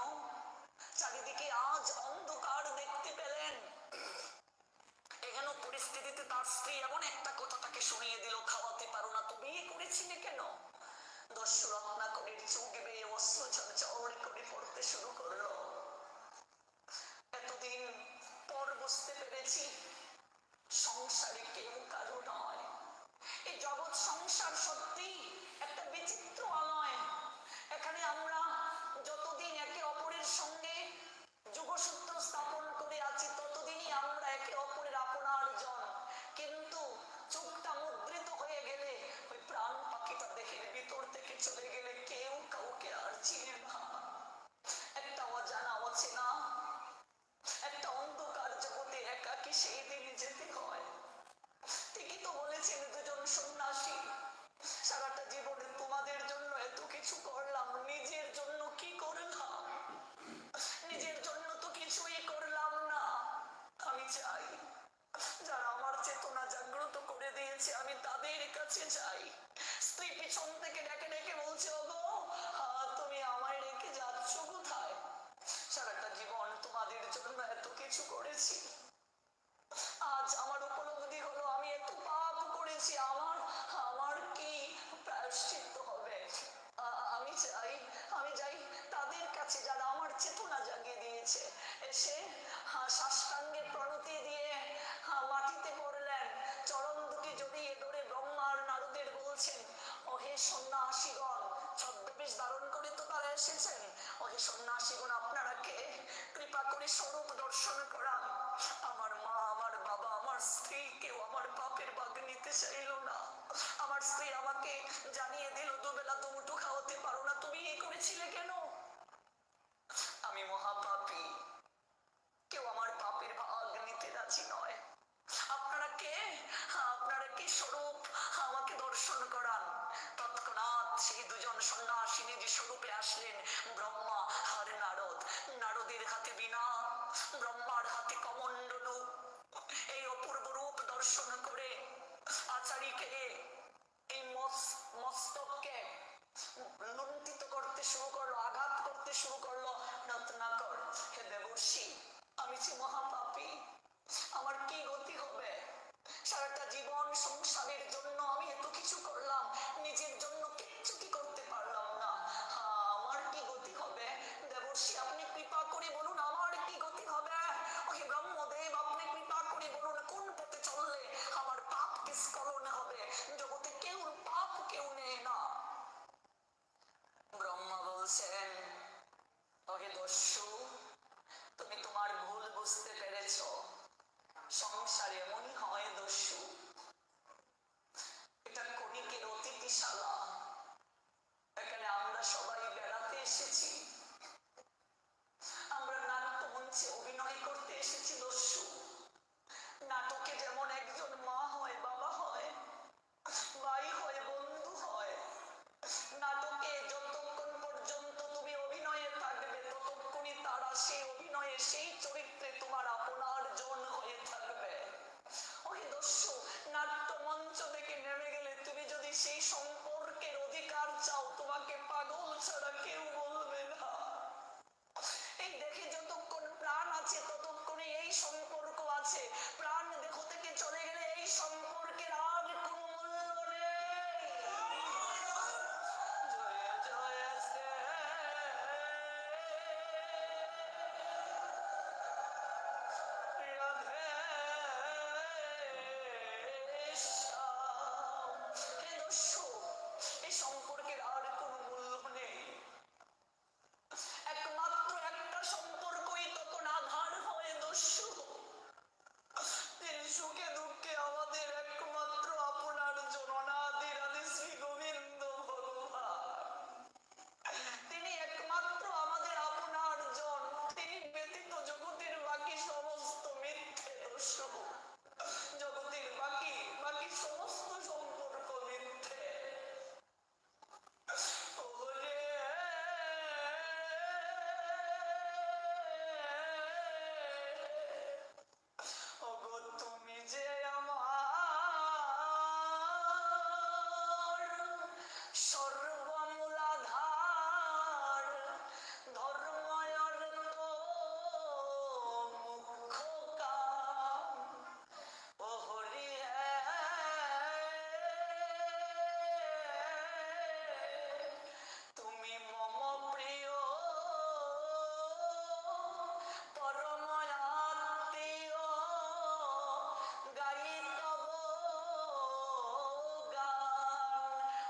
চারিদিকে আজ অন্ধকার দেখতে পেলেন। এখানে পরিস্থিতিতে তার স্ত্রী এমন একটা কথা তাকে শুনিয়ে দিল, খাওয়াতে পারো না তো বিয়ে করেছিলে কেন? দস্যু রত্নাকরের চোখ বেয়ে অশ্রু ঝরঝর করে পড়তে শুরু করলো। এতদিন পর বুঝতে পেরেছি সংসারে কেউ কারো নয়। এই জগৎ সংসার সত্যি একটা বিচিত্র আলয়। এখানে আমরা যতদিন একে অপরের সঙ্গে যোগসূত্র স্থাপন করে আছি ততদিনই আমরা একে অপরের আপনার জন। কিন্তু চোখটা মুদ্রিত হয়ে গেলে, ওই প্রাণ পাখিটা দেহের ভিতর থেকে চলে গেলে কেউ কাউকে আর চিনে না। একটা অজানা অচেনা একটা অন্ধকার জগতে একাকী সেই দিন যেতে হয়। ঠিকই তো বলেছেন দুজন সন্ন্যাসী, সারাটা জীবনে তোমাদের জন্য এত কিছু করলাম, নিজের জন্য কি করলাম? নিজের জন্য তো কিছুই করলাম না। আমি চাই যারা আমার চেতনা জাগ্রত করে দিয়েছে আমি তাদের কাছে যাই। স্ত্রী পিছন থেকে ডেকে ডেকে বলছে, ওগো তুমি আমায় রেখে যাচ্ছ কোথায়? সারাটা জীবন তোমাদের জন্য এত কিছু করেছি, আজ আমার উপলব্ধি হলো আমি এত পাপ করেছি, আমার আমার কি প্রায়শ্চিত্ত হবে? আমি যাই তাদের কাছে যারা আমার চেতনা জাগিয়ে দিয়েছে। এসে সাষ্টাঙ্গে প্রণতি দিয়ে মাটিতে পড়লেন, চরণ দুটি জড়িয়ে ধরে ব্রহ্মা আর নারদের বলছেন, ওহে সন্ন্যাসীগণ, ছদ্মবেশ ধারণ করে তো তারা এসেছেন, ওহে সন্ন্যাসীগণ আপনারা কে? কৃপা করে স্বরূপ দর্শন করান। আমার মা, আমার বাবা, আমার স্ত্রী কেউ আমার পাপের ভাগ নিতে চাইল না। আমার স্ত্রী আমাকে জানিয়ে দিল দুবেলা দুমুঠো খাওয়াতে পারো না, তুমি এই করেছিলে কেন? আমি মহাপাপী, কেউ আমার পাপের ভাগ নিতে রাজি নয়। আপনারা কে? আপনারা কি স্বরূপ আমাকে দর্শন করান। তৎক্ষণাৎ সেই দুজন সন্ন্যাসী নিজ স্বরূপে আসলেন, ব্রহ্মা আর নারদ। নারদের হাতে বীণা, ব্রহ্মার হাতে কমণ্ডলু। এই অপূর্ব রূপ দর্শন করে আচারীকে এই মস্তককে লুণ্ঠিত করতে শুরু করলো, আঘাত করতে শুরু করলো। রত্নাকর, হে দেবর্ষি, আমি যে মহাপাপী, আমার কি গতি হবে? সারাটা জীবন সংসারের জন্য আমি এত কিছু করলাম, নিজের জন্য কিচ্ছু কি করতে পারলাম না। আমার কি গতি হবে? দেবর্ষি আপনি কৃপা করে বলুন আমার কি গতি হবে? ওহে ব্রহ্মদেব আপনি কৃপা করে বলুন কোন পথে চললে আমার পাপকে স্খলন হবে, জগতে সেই চরিত্রে তোমার আপনার জন হয়ে থাকবে। ওই দস্যু নাট্যমঞ্চ থেকে নেমে গেলে তুমি যদি সেই সম্পর্কের অধিকার চাও, তোমাকে পাগল ছাড়া কেউ বলবে না। এই দেখে যতক্ষণ প্রাণ আছে ততক্ষণে এই সম্পর্ক আছে, প্রাণ দেহ থেকে চলে গেলে এই সম্পর্কের আর কোনো মূল্য নেই। জয় জয় শ্রী রাধে শ্যাম। হে দস্যু, এই সম্পর্কের আর কোনো মূল্য নেই। একমাত্র একটা সম্পর্কই তখন আধার হয় দস্যু। তিনি সুখে দুঃখে আমাদের একমাত্র আপনার জননাদিরাদি শ্রী গোবিন্দ ভগবান। তিনি একমাত্র আমাদের আপনার জন। তিনি ব্যতীত জগতের বাকি সমস্ত মিথ্যে দস্যু। জগতের বাকি সমস্ত সম্পর্ক মিথ্যে। ওরে ওগো তুমি যে আমার সর্বমূলাধার, ধর্ময়ের তো মুখ্য কাম। ও হরি তুমি মম প্রিয় পরম আত্মীয়, গাই তব গান।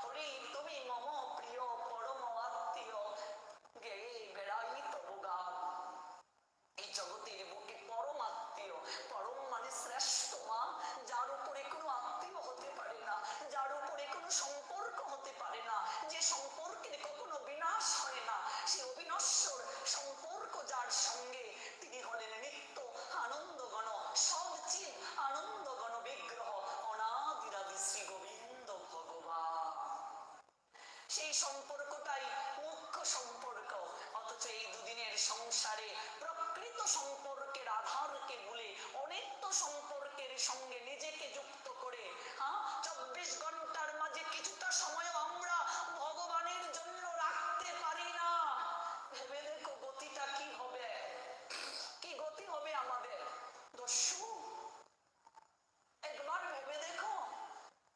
হরি তুমি মম প্রিয় পরম আত্মীয়, গেয়ে বেড়াই তব গান। এই জগতের বুকে পরম আত্মীয়, পরম মানে শ্রেষ্ঠ মা, যার উপরে কোনো আত্মীয় হতে পারে না, যার উপরে কোনো সম্পর্ক হতে পারে না, যে সম্পর্কের কখনো বিনাশ হয় না, সে অবিনশ্বর সম্পর্ক যার সঙ্গে, তিনি হলেন নিত্য আনন্দগণ, সবচেয়ে আনন্দগণ বিগ্রহ অনাদিরাদি শ্রী গোবিন্দ ভগবান। সেই সম্পর্কটাই মুখ্য সম্পর্ক। অথচ এই দুদিনের সংসারে প্রকৃত সম্পর্কের আধারকে ভুলে অনিত্য সম্পর্কের সঙ্গে নিজেকে যুক্ত করে 24 ঘন্টার মাঝে কিছুটা সময় আমরা ভগবানের জন্য রাখতে পারি না। ভেবে দেখো গতিটা কি হবে, কি গতি হবে আমাদের দস্যু। একবার ভেবে দেখো,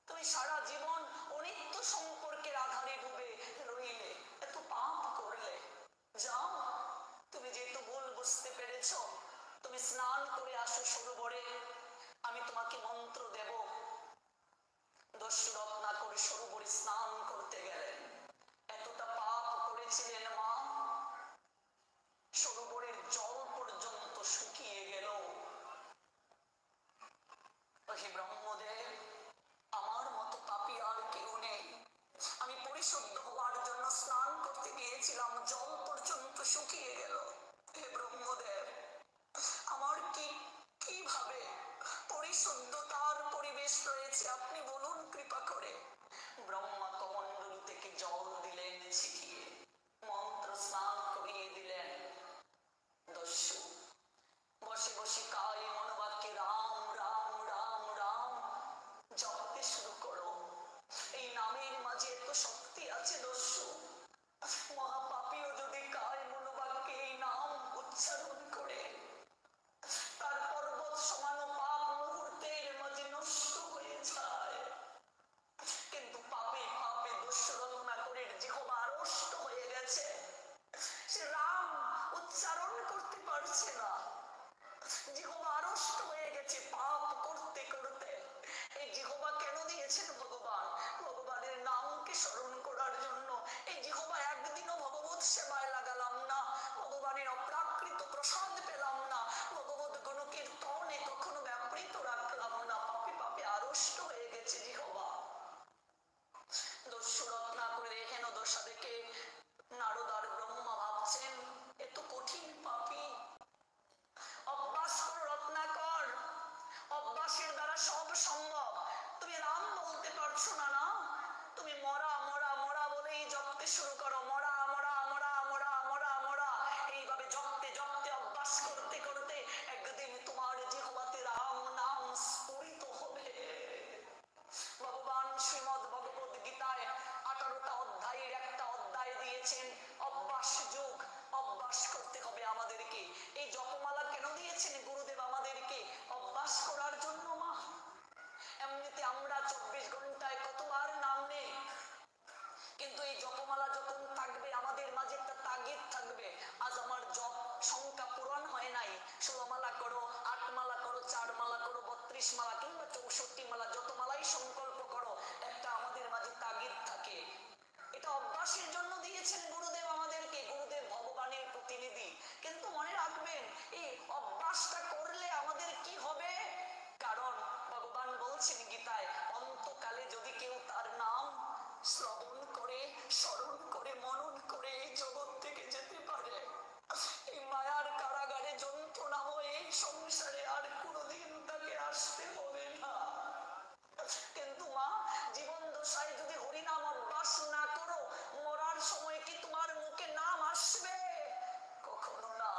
তুমি সারা জীবন অনিত্য সম্পর্কের আধারে ডুবে রইলে, এত পাপ করলে। যাও, তুমি যেহেতু ভুল বুঝতে পেরেছ, তুমি স্নান করে আসো সরোবরে, আমি তোমাকে মন্ত্র দেব। দস্যু রত্নাকর সরোবরে স্নান করতে গেলেন। এতটা পাপ করেছিলেন মা, সরোবরের জল পর্যন্ত শুকিয়ে গেল। হে ব্রহ্মদেব, আমার মতো পাপী আর কেউ নেই। আমি পরিশুদ্ধ হওয়ার জন্য স্নান করতে গিয়েছিলাম, জল পর্যন্ত শুকিয়ে গেল। হে ব্রহ্মদেব, আমার কিভাবে পরিশুদ্ধতার পরিবেশ রয়েছে আপনি বলুন কৃপা করে। ব্রহ্মা কমণ্ডলু থেকে জল দিলেন ছিটিয়ে, মন্ত্র স্নান করিয়ে দিলেন। দস্যু বসে বসে কায় মনোবাক্যে রাম রাম রাম রাম জপতে শুরু করো। এই নামের মাঝে এত শক্তি আছে দস্যু। মহাপাপীও যদি কায় মনোবাক্যে এই নাম উচ্চারণ করে, তার পর্বত সমান পাপ মুহূর্তের মাঝে নষ্ট হয়ে যায়। কিন্তু পাপে পাপে দস্যু রত্নাকরের জিহ্বা আড়ষ্ট হয়ে গেছে, সে রাম উচ্চারণ করতে পারছে না। জিহ্বা আড়ষ্ট হয়ে গেছে পাপ করতে করতে। এই জিহ্বা কেন দিয়েছেন ভগবান? ভগবানের নামকে স্মরণ করার জন্য। এই জিহ্বা একদিনও ভগবত সেবায় লাগালাম না, ভগবানের অপ্রাকৃত প্রসাদ পেলাম না, ভগবত গুণকীর্তনে কখনো ব্যাপৃত রাখলাম না। পাপে পাপে আড়ষ্ট হয়ে গেছে জিহ্বা। দস্যু রত্নাকর দেখেন দশা দেখে নারদ আর ব্রহ্মা ভাবছেন, এত কঠিন পাপী। অভ্যাস করো রত্নাকর, অভ্যাসের দ্বারা সব সম্ভব। তুমি রাম বলতে পারছো না, না তুমি মরা মরা মরা বলেই জপতে শুরু করো। মরা মরা মরা মরা মরা মরা, এইভাবে জপতে জপতে অভ্যাস করতে দিয়েছেন অভ্যাস যুগ, অভ্যাস করতে হবে আমাদেরকে। এই জপমালা কেন দিয়েছেন গুরুদেব আমাদেরকে? অভ্যাস করার জন্য মা। এমনিতে আমরা 24 ঘন্টায় কতবার নাম নেই, কিন্তু এই জপমালা যখন থাকবে আমাদের মাঝে একটা তাগিদ থাকবে, আজ আমার জপ সংখ্যা পূরণ হয় নাই, 16 মালা করো, 8 মালা করো, 4 মালা করো, 32 মালা কিংবা 64 মালা, যত মালাই সংকল্প করো, একটা আমাদের মাঝে তাগিদ থাকে। এটা অভ্যাসের জন্য দিয়েছেন গুরুদেব আমাদেরকে। গুরুদেব ভগবানের প্রতিনিধি, কিন্তু মনে রাখবেন এই অভ্যাসটা করলে আমাদের কি হবে? কারণ ভগবান বলছেন গীতায়, অন্তকালে যদি কেউ তার নাম শ্রবণ করে, স্মরণ করে, মনন করে এই জগৎ থেকে যেতে পারে, এই মায়ার কারাগারে যন্ত্রণা হয়ে এই সংসারে আর কোনোদিন তাকে আসতে হবে না। কিন্তু মা, জীবন দশায় যদি হরিনাম অভ্যাস না করো, মরার সময় কি তোমার মুখে নাম আসবে? কখনো না।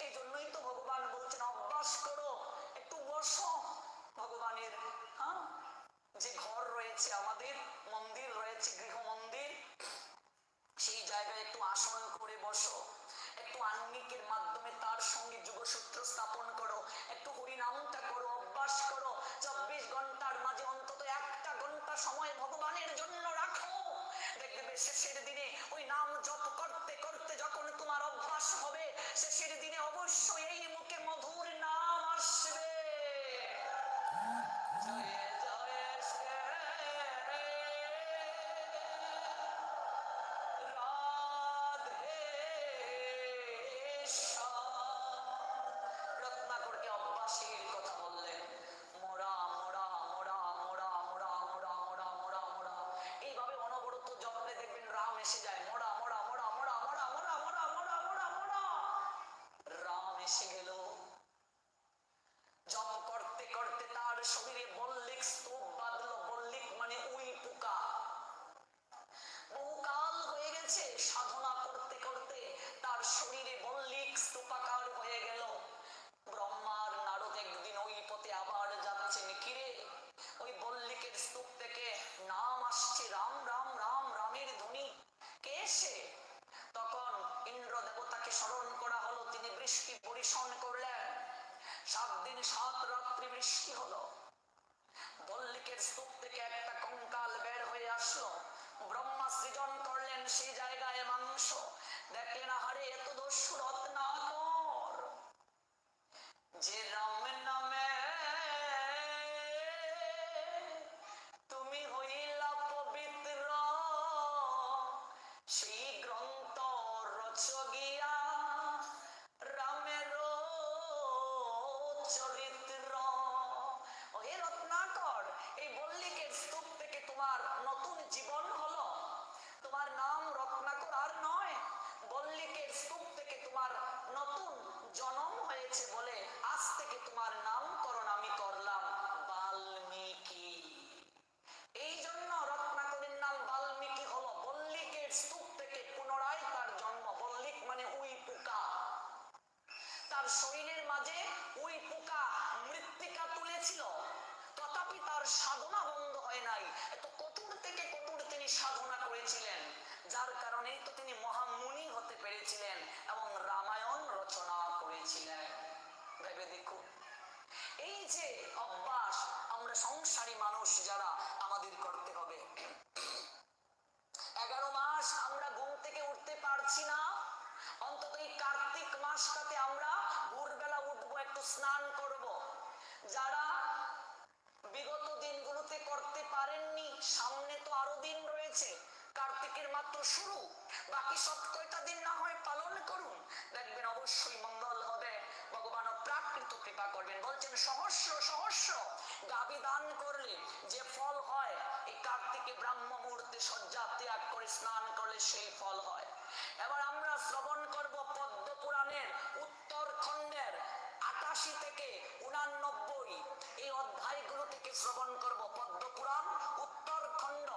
এই জন্যই তো ভগবান বলছেন অভ্যাস করো, একটু বসো ভগবানের যে ঘর রয়েছে, আমাদের মন্দির রয়েছে, গৃহ মন্দির, সেই জায়গায় একটু আসন করে বসো, একটু আহ্নিকের মাধ্যমে তার সঙ্গে যোগসূত্র স্থাপন করো, একটু হরিনামটা করো, অভ্যাস করো। 24 ঘন্টার মাঝে অন্তত 1টা ঘন্টা সময় ভগবানের জন্য রাখো। দেখবে শেষের দিনে ওই নাম জপ করতে করতে যখন তোমার অভ্যাস হবে, শেষের দিনে অবশ্যই এই মুখে মধুর নাম আসবে। জয় জয় শ্রী রত্নাকরকে অভ্যাসের কথা বললেন। মোরা মোরা মোরা মোরা মোরা মোরা মোরা মোরা মোরা, এইভাবে অনবরত জপলে দেখবেন রাম এসে যায়। মোরা মোরা মোরা মোরা মোরা মোরা মোরা মোরা মোরা মোরা, রাম এসে গেল। জপ করতে করতে তার শরীরে বল্লিক স্তূপ বাঁধলো। বল্লিক মানে উই পোকা। বহুকাল হয়ে গেছে সাধনা করতে করতে তার শরীরে বল্লিক স্তূপাকার হয়ে গেল। ব্রহ্মার নারদ একদিন ওই পথে আবার যাচ্ছেন, কিরে ওই বল্লিকের স্তূপ থেকে নাম আসছে, রাম রাম রাম, রামের ধ্বনি, কে সে? তখন ইন্দ্র দেবতাকে স্মরণ করা হলো, তিনি বৃষ্টি পরিশন করলেন। 7 দিন 7 রাত্রি বৃষ্টি হলো। বল্লিকের স্তূপ থেকে একটা কঙ্কাল বের হয়ে আসলো। ব্রহ্মা সৃজন করলেন সেই জায়গায় মাংস। দেখলেন আহারে এত দস্যু রত্নাকর, যে রাম নামে তুমি হইলা পবিত্র, সেই গ্রন্থ রচ গিয়া রামের চরিত্র। হে রত্নাকর, এই বল্লিকের স্তূপ থেকে তোমার নতুন জীবন হলো। তোমার নাম রত্নাকর আর নয়, বল্লিকের স্তূপ থেকে তোমার নতুন জন্ম হয়েছে বলে আজ থেকে তোমার নামকরণ আমি করলাম বাল্মীকি। এই জন্য রত্নাকরের নাম বাল্মীকি হলো। বল্লিকের স্তূপ থেকে পুনরায় তার জন্ম। বল্লিক মানে উই পোকা। তার শরীরের মাঝে ওই পোকা মৃত্তিকা তুলেছিল, তথাপি তার সাধনা বন্ধ হয় নাই। এত কঠোর থেকে কঠোর তিনি সাধনা করেছিলেন, যার কারণেই তো তিনি মহামুনি হতে পেরেছিলেন এবং রামায়ণ রচনা করেছিলেন। ভেবে দেখুন, এই যে অভ্যাস আমরা সংসারী মানুষ যারা, আমাদের করতে হবে। 11 মাস আমরা ঘুম থেকে উঠতে পারছি না, অন্তত এই কার্তিক মাসটাতে আমরা ভোরবেলা উঠবো, একটু স্নান করব। যারা বিগত দিনগুলোতে করতে পারেননি, সামনে তো আরো দিন রয়েছে, কার্তিকের মাত্র শুরু, বাকি সব কয়টা দিন না হয় পালন করুন, দেখবেন অবশ্যই মঙ্গল হবে। ভগবান প্রাকৃত কৃপা করবেন। বলছেন সহস্র সহস্র গাভী দান করলে যে ফল হয়, এই কার্তিকে ব্রাহ্ম মুহূর্তে শয্যা ত্যাগ করে স্নান করলে সেই ফল হয়। এবার আমরা শ্রবণ করব পদ্ম পুরাণের উত্তর খণ্ডের 88 থেকে 89 এই অধ্যায়গুলো থেকে শ্রবণ করব। পদ্ম পুরাণ উত্তর খণ্ড,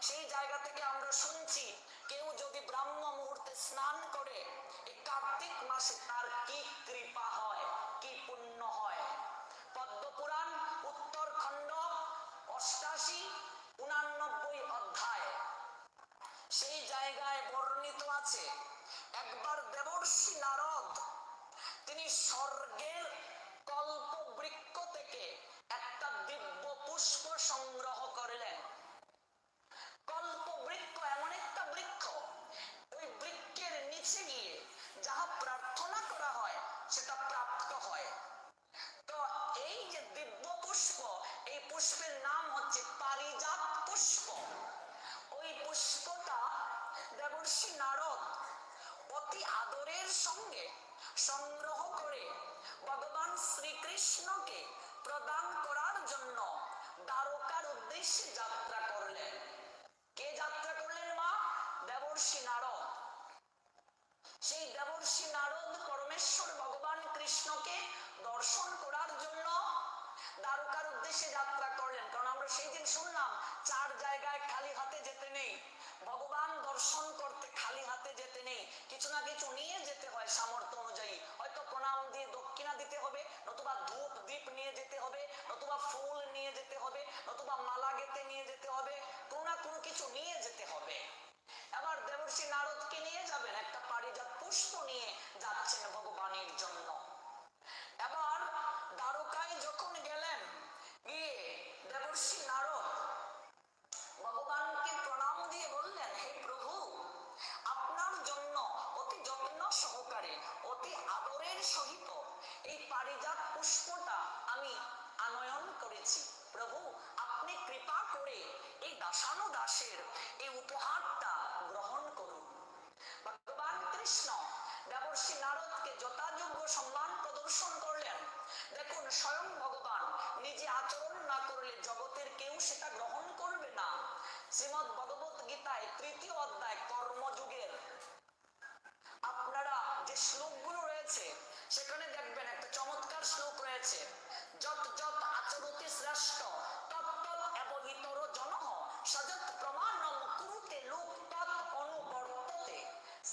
সেই জায়গা থেকে আমরা শুনছি কেউ যদি ব্রাহ্ম মুহূর্তে স্নান করে এই কার্তিক মাসে তার কি কৃপা হয়, কি পুণ্য হয়। পদ্ম পুরাণ উত্তর খণ্ড 88, 89 অধ্যায়, সেই জায়গায় বর্ণিত আছে একবার দেবর্ষি নারদ তিনি স্বর্গের কল্প বৃক্ষ থেকে একটা দিব্য পুষ্প সংগ্রহ করলেন। কল্প বৃক্ষ এমন একটা বৃক্ষ, ওই বৃক্ষের নিচে গিয়ে যাহা প্রার্থনা করা হয় সেটা প্রাপ্ত হয়। তো এই যে দিব্য পুষ্প, এই পুষ্পের নাম হচ্ছে পারিজাত পুষ্প। ওই পুষ্পটা দেবর্ষি নারদ অতি আদরের সঙ্গে সংগ্রহ করে ভগবান শ্রীকৃষ্ণকে প্রদান করার জন্য দ্বারকার উদ্দেশ্যে যাত্রা করলেন। কে যাত্রা করলেন মা? দেবর্ষি নারদ। সেই দেবর্ষি নারদ পরমেশ্বর ভগবান কৃষ্ণকে দর্শন করার জন্য দ্বারকার উদ্দেশ্যে যাত্রা করলেন। কারণ আমরা সেই দিন শুনলাম 4 জায়গায় খালি হাতে যেতে নেই, ভগবান দর্শন করতে খালি হাতে যেতে নেই, কিছু না কিছু নিয়ে যেতে হয় সামর্থ্য অনুযায়ী। হয়তো প্রণাম দিয়ে দক্ষিণা দিতে হবে, নতুবা ধূপ দীপ নিয়ে যেতে হবে, নতুবা ফুল নিয়ে যেতে হবে, নতুবা মালা গেঁথে নিয়ে যেতে হবে, কোনো না কোনো কিছু নিয়ে যেতে হবে। এবার দেবর্ষি নারদকে নিয়ে যাবেন, একটা পারিজাত পুষ্প নিয়ে যাচ্ছেন ভগবানের জন্য। এবার দ্বারকায় যখন গেলেন, গিয়ে দেবর্ষি নারদ ভগবানকে প্রণাম দিয়ে বললেন, হে প্রভু, আপনার জন্য অতি যত্ন সহকারে অতি আদরের সহিত এই পারিজাত পুষ্পটা আমি আনয়ন করেছি। প্রভু, আপনি কৃপা করে এই দাসানুদাসের এই উপহারটা গ্রহণ করুন। ভগবান কৃষ্ণ দেবর্ষি নারদকে যথাযোগ্য সম্মান প্রদর্শন করলেন। দেখুন, স্বয়ং ভগবান নিজে আচরণ না করলে জগতের কেউ সেটা গ্রহণ করবে না। শ্রীমদ্ ভগবত গীতায় 3য় অধ্যায় কর্মযুগের আপনারা যে শ্লোকগুলো রয়েছে সেখানে দেখবেন একটা চমৎকার শ্লোক রয়েছে, যত যত আচরতি শ্রেষ্ঠ তৎ তৎ এব ইতর জনঃ সযৎ প্রমাণম কুরুতে লোক তৎ অনুবর্ততে।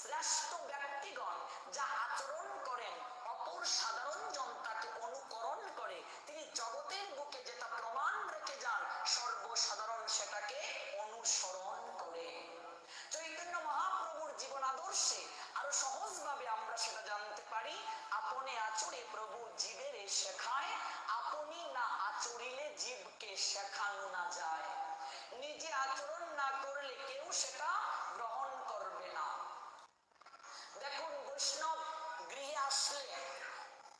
শ্রেষ্ঠ ব্যক্তিগণ যা আচরণ করেন অপর সাধারণ জনতাকে অনুকরণ করে, তিনি জগতের বুকে যেটা প্রমাণ রেখে যান সর্বসাধারণ সেটাকে অনুসরণ করে। চৈতন্য মহাপ্রভুর জীবন আদর্শে আরো সহজভাবে আমরা সেটা জানতে পারি। আপনি আচরে প্রভু জীবের শেখায়, আপনি না আচরিলে জীবকে শেখানো না যায়। নিজে আচরণ না করলে কেউ সেটা গ্রহণ করবে না। দেখুন, বৈষ্ণব গৃহে আসলে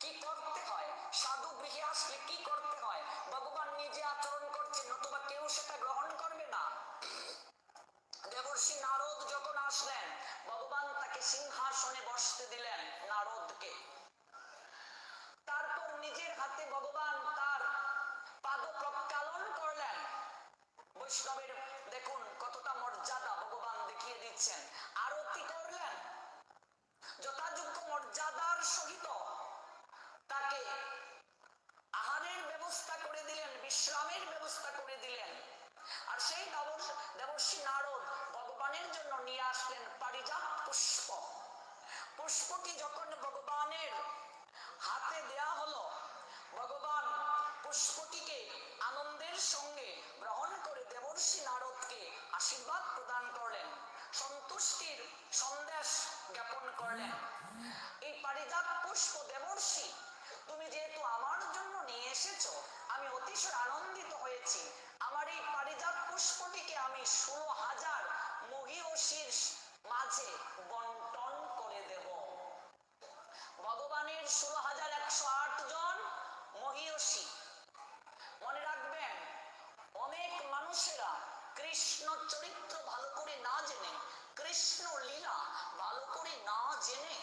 কি করতে হয়, সাধু গৃহে আসলে কি করতে হয়, ভগবান নিজে আচরণ করছেন, নতুবা কেউ সেটা গ্রহণ করবে না। দেবর্ষি নারদ যখন আসলেন, ভগবান তাকে সিংহাসনে বসতে দিলেন নারদকে। তারপর নিজের হাতে ভগবান তার পাদ প্রক্ষালন করলেন। বৈষ্ণবের দেখুন কতটা মর্যাদা ভগবান দেখিয়ে দিচ্ছেন। আরতি করলেন, যথাযোগ্য মর্যাদার সহিত তাকে আহারের ব্যবস্থা করে দিলেন, বিশ্রামের ব্যবস্থা করে দিলেন। আর সেই দেবর্ষি নারদ ভগবানের জন্য নিয়ে আসলেন পারিজাত পুষ্প। পুষ্পটি যখন ভগবানের হাতে দেয়া হলো, ভগবান পুষ্পটিকে আনন্দের সঙ্গে গ্রহণ করে দেবর্ষি নারদকে আশীর্বাদ প্রদান করলেন, সন্তুষ্টির সন্দেশ জ্ঞাপন করলেন। এই পারিজাত পুষ্প দেবর্ষি, তুমি যেহেতু আমার জন্য নিয়ে এসেছো, আমি অতিশয় আনন্দিত হয়েছি। আমার এই পারিজাত পুষ্পটিকে আমি 16,000 মহীয়সীর মাঝে বন্টন করে দেব। ভগবানের 16,108 জন মহীয়সী। মনে রাখবেন, অনেক মানুষেরা কৃষ্ণ চরিত্র ভালো করে না জেনে, কৃষ্ণ লীলা ভালো করে না জেনে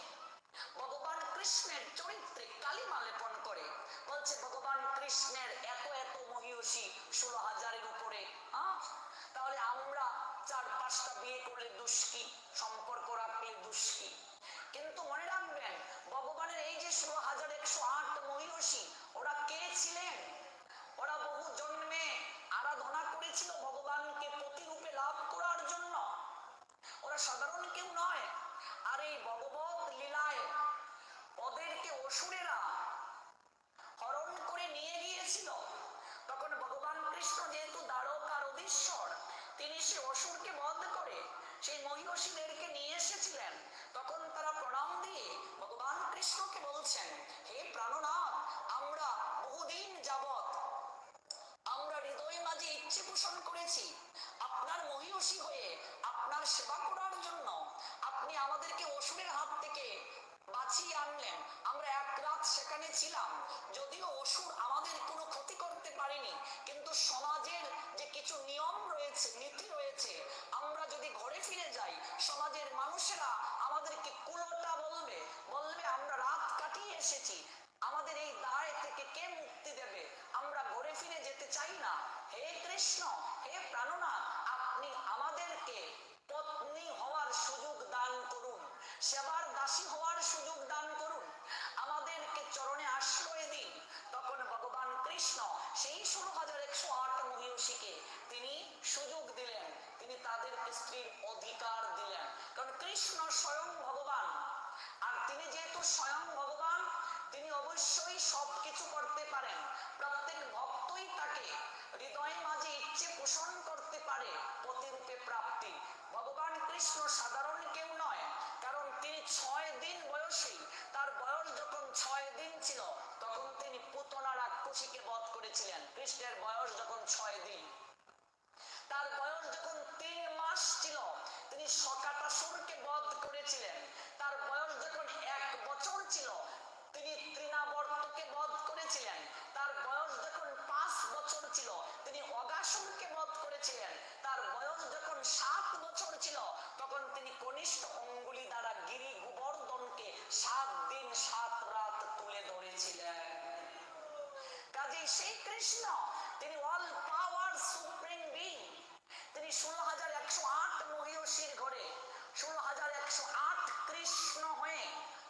ভগবান কৃষ্ণের চরিত্রে কালিমা লেপন করে। বলছে ভগবান কৃষ্ণের এত এত মহীয়সী 16,000-এর উপরে। তাহলে আমরা 4-5টা বিয়ে করলে দুষ্কি, সম্পর্ক রাখলে দুষ্কি। কিন্তু মনে রাখবেন, ভগবানের এই যে 16,108 মহীয়সী, ওরা কে ছিলেন? ওরা বহু জন্মে আরাধনা করেছিল ভগবানকে প্রতিরূপে লাভ করার জন্য। ওরা সাধারণ কেউ নয়। আর এই ভগবত লীলায় ওদেরকে অসুরেরা হরণ করে নিয়ে গিয়েছিল। তখন ভগবান কৃষ্ণ যেহেতু দ্বারকার অধীশ্বর, তিনি সে অসুরকে বধ করে সেই মহিষীদেরকে নিয়ে এসেছিলেন। তখন তারা প্রণাম দিয়ে ভগবান কৃষ্ণকে বলছেন, হে প্রাণনাথ, আমরা বহুদিন যাবত আমরা হৃদয় মাঝে ইচ্ছে পোষণ করেছি আপনার মহিষী হয়ে আপনার সেবা করার জন্য। আপনি আমাদেরকে অসুরের হাত থেকে বাঁচিয়ে আনলেন। আমরা এক রাত সেখানে ছিলাম, যদিও অসুর আমাদের কোনো ক্ষতি করতে পারেনি, কিন্তু সমাজের যে কিছু নিয়ম রয়েছে, নীতি রয়েছে, আমরা যদি ঘরে ফিরে যাই সমাজের মানুষেরা আমাদেরকে কুলোটা বলবে, বলবে আমরা রাত কাটিয়ে এসেছি, আমাদের এই দায় থেকে কে মুক্তি দেবে, আমরা ঘরে ফিরে যেতে চাই না। হে কৃষ্ণ, হে প্রাণনাথ, আপনি আমাদেরকে পত্নী হওয়ার সুযোগ দান করুন, সেবার দাসী হওয়ার সুযোগ দান করুন, আমাদেরকে চরণে আশ্রয় দিন। তখন ভগবান কৃষ্ণ সেই 16,108 মহিষীকে তিনি সুযোগ দিলেন, তিনি তাদেরকে স্ত্রীর অধিকার দিলেন। কারণ কৃষ্ণ স্বয়ং ভগবান, আর তিনি যেহেতু স্বয়ং ভগবান, তিনি অবশ্যই সবকিছু করতে পারেন। প্রত্যেক ভক্তই তাকে হৃদয় মাঝে ইচ্ছে পোষণ করতে পারে পতিরূপে প্রাপ্তি। ভগবান কৃষ্ণ সাধারণ কেউ নয়, কারণ তিনি 6 দিন বয়সী, তার বয়স যখন 6 দিন ছিল তখন তিনি পুতনা রাক্ষসীকে বধ করেছিলেন। কৃষ্ণের বয়স যখন 6 দিন, তার বয়স যখন 3 মাস ছিল তিনি শকাটাসুরকে বধ করেছিলেন। তার বয়স যখন 1 বছর ছিল তিনি তৃণাবর্তকে বধ করেছিলেন। তার বয়স যখন 5 বছর ছিল তিনি অগাসুরকে বধ করেছিলেন। তার বয়স যখন 7 বছর ছিল তখন তিনি কনিষ্ঠ অঙ্গুলি দ্বারা গিরি গোবর্ধনকে 7 দিন 7 রাত তুলে ধরেছিলেন। কাজেই সেই কৃষ্ণ তিনি অল পাওয়ার সুপ্রিম বিং, তিনি 16,108 মহিষীর ঘরে 16,108 কৃষ্ণ হয়ে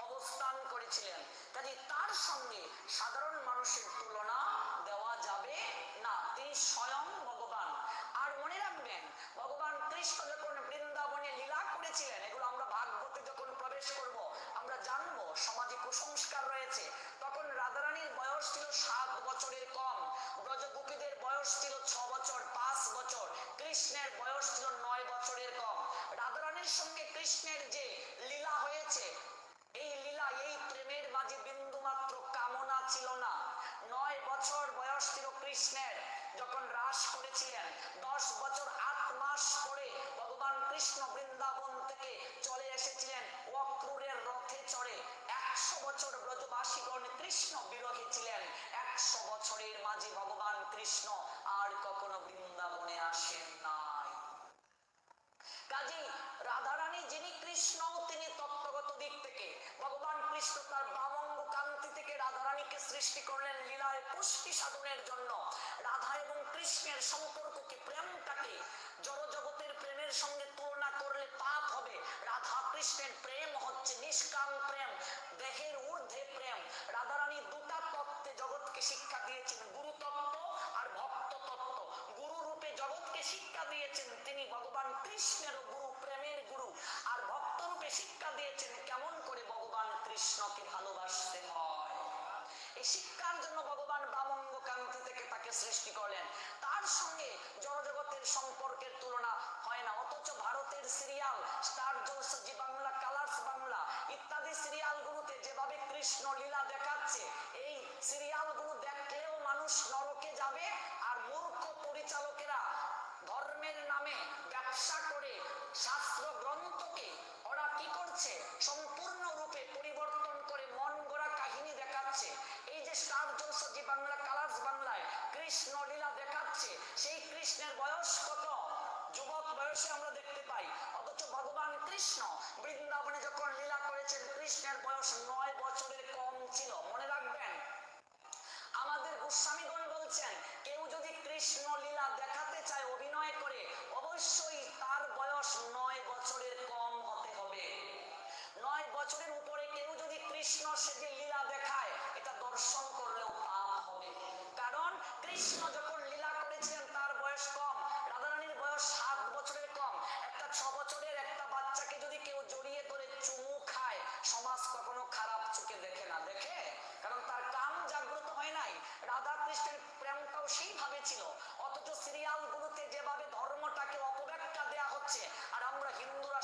অবস্থান করেছিলেন। কাজে তার সঙ্গে সাধারণ মানুষের তুলনা দেওয়া যাবে না, তিনি স্বয়ং ভগবান। আর মনে রাখবেন, ভগবান কৃষ্ণ যখন বৃন্দাবনে লীলা করেছিলেন, এগুলো আমরা ভাগবতে যখন প্রবেশ করব আমরা জানবো সমাজে কুসংস্কার রয়েছে। তখন রাধারানীর বয়স ছিল 7 বছরের কম, ব্রজগোপীদের বয়স ছিল 6 বছর 5 বছর, কৃষ্ণের বয়স ছিল 9 বছরের কম। রাধারানীর সঙ্গে কৃষ্ণের যে লীলা হয়েছে, এই লীলা, এই প্রেমের মাঝে বিন্দু মাত্র কামনা ছিল না। 9 বছর বয়স ছিল কৃষ্ণের যখন রাস করেছিলেন। 10 বছর 8 মাস পরে ভগবান কৃষ্ণ বৃন্দাবন থেকে চলে এসেছিলেন অক্রূরের রথে চড়ে। 100 বছর ব্রজবাসীগণ কৃষ্ণ বিরহে ছিলেন। 100 বছরের মাঝে ভগবান কৃষ্ণ আর কখনো বৃন্দাবনে আসেন নাই। কাজেই রাধারানী যিনি কৃষ্ণ, তিনি তত্ত্বগত দিক থেকে ভগবান কৃষ্ণ তার বামঙ্গ কান্তি থেকে রাধারানীকে সৃষ্টি করলেন লীলায় পুষ্টি সাধনের জন্য। রাধা এবং কৃষ্ণের সম্পর্ককে, প্রেমটাকে জড় জগতের প্রেমের সঙ্গে তুলনা করলে পাপ হবে। রাধা কৃষ্ণের প্রেম হচ্ছে নিষ্কাম প্রেম, দেহের ঊর্ধ্বে প্রেম। রাধারানী দুটা তত্ত্বে জগৎকে শিক্ষা দিয়েছেন, গুরু তত্ত্ব আর ভক্ত তত্ত্ব। গুরু রূপে জগৎকে শিক্ষা দিয়েছেন তিনি ভগবান কৃষ্ণের গুরু, প্রেমের গুরু। আর ভক্ত রূপে শিক্ষা দিয়েছেন কেমন করে ভগবান কৃষ্ণকে ভালোবাসতে হয়। এই শিক্ষার জন্য ভগবান বামঙ্গ কান্তি থেকে তাকে সৃষ্টি করলেন। তার সঙ্গে জড়জগতের সম্পর্কের তুলনা হয় না। অথচ ভারতের সিরিয়াল স্টার জলসা, জি বাংলা, কালার্স বাংলা ইত্যাদি সিরিয়ালগুলোতে যেভাবে কৃষ্ণ লীলা দেখাচ্ছে, এই সিরিয়ালগুলো দেখলেও মানুষ নরকে যাবে। আর মূর্খ পরিচালকেরা ধর্মের নামে ব্যবসা করে শাস্ত্র গ্রন্থকে ওরা কি করছে, সম্পূর্ণরূপে পরিবর্তন করে মন গড়া কাহিনী দেখাচ্ছে। এই যে স্টার জলসা, জি বাংলা, কালার্স বাংলায় কৃষ্ণ লীলা দেখাচ্ছে, সেই কৃষ্ণের বয়স কত? যুবক বয়সে আমরা দেখতে পাই। অথচ ভগবান কৃষ্ণ বৃন্দাবনে যখন লীলা করেছেন, কৃষ্ণের বয়স 9 বছরের কম ছিল। মনে রাখবেন, আমাদের গোস্বামীগণ বলছেন, কেউ যদি কৃষ্ণ লীলা দেখাতে চায় অভিনয় করে, অবশ্যই তার বয়স 9 বছরের কম হতে হবে। 9 বছরের উপরে কেউ যদি কৃষ্ণ সেজে লীলা দেখায়, এটা দর্শন করলেও পাপ হবে। কারণ কৃষ্ণ যখন লীলা করেছিলেন তার বয়স কম, রাধারানীর বয়স 7 বছরের কম। একটা 6 বছরের একটা বাচ্চাকে যদি কেউ জড়িয়ে ধরে চুমু খায়, সমাজ কখনো খারাপ চোখে দেখে না, দেখে? কারণ তার কাম জাগ্রত হয় নাই। রাধা কৃষ্ণের প্রেমটাও সেইভাবে ছিল। অথচ সিরিয়ালগুলোতে যেভাবে ধর্মটাকে অপব্যাখ্যা দেয়া হচ্ছে, আর আমরা হিন্দুরা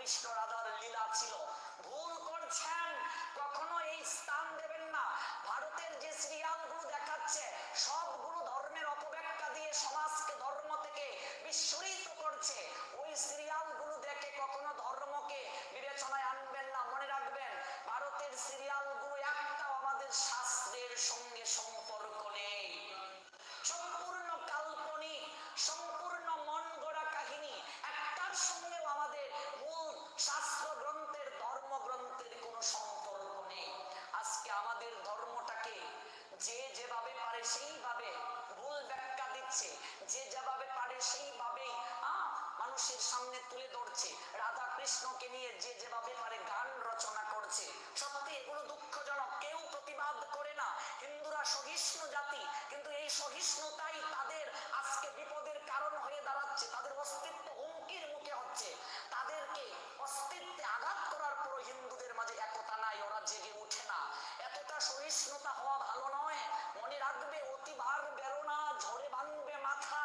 কৃষ্ণ রাধার লীলা ছিল। ভুল করছেন, কখনো এই স্থান দেবেন না। ভারতের যে সিরিয়ালগুলো দেখাচ্ছে সবগুলো ধর্মের অপব্যাখ্যা দিয়ে সমাজকে ধর্ম থেকে বিস্মৃত করছে। ওই সিরিয়ালগুলো দেখে কখনো ধর্মকে বিবেচনায় আনবেন না। মনে রাখবেন, ভারতের সিরিয়ালগুলো একটাও আমাদের শাস্ত্রের সঙ্গে সম্পর্ক নেই। সম্পূর্ণ কাল্পনিক, সম্পূর্ণ মন গড়া কাহিনী। একটার সঙ্গেও আমাদের মূল শাস্ত্র গ্রন্থের, ধর্মগ্রন্থের কোনো সম্পর্ক নেই। আজকে আমাদের ধর্মটাকে যে যেভাবে পারে সেইভাবে ভুল ব্যাখ্যা দিচ্ছে, যে যেভাবে পারে সেইভাবেই মানুষের সামনে তুলে ধরছে। রাধা কৃষ্ণকে নিয়ে যে যেভাবে পারে গান রচনা করছে। সত্যি এগুলো দুঃখজনক, কেউ প্রতিবাদ করে না। হিন্দুরা সহিষ্ণু জাতি, কিন্তু এই সহিষ্ণুতাই তাদের আজকে বিপদের কারণ হয়ে দাঁড়াচ্ছে। তাদের অস্তিত্ব হুমকির মুখে হচ্ছে। তাদেরকে অস্তিত্বে আঘাত করার পর হিন্দুদের মাঝে একতা নাই, ওরা জেগে উঠে না। এতটা সহিষ্ণুতা হওয়া ভালো নয়। মনে রাখবে, অতি ভার বেরো না, ঝড়ে ভাঙবে মাথা,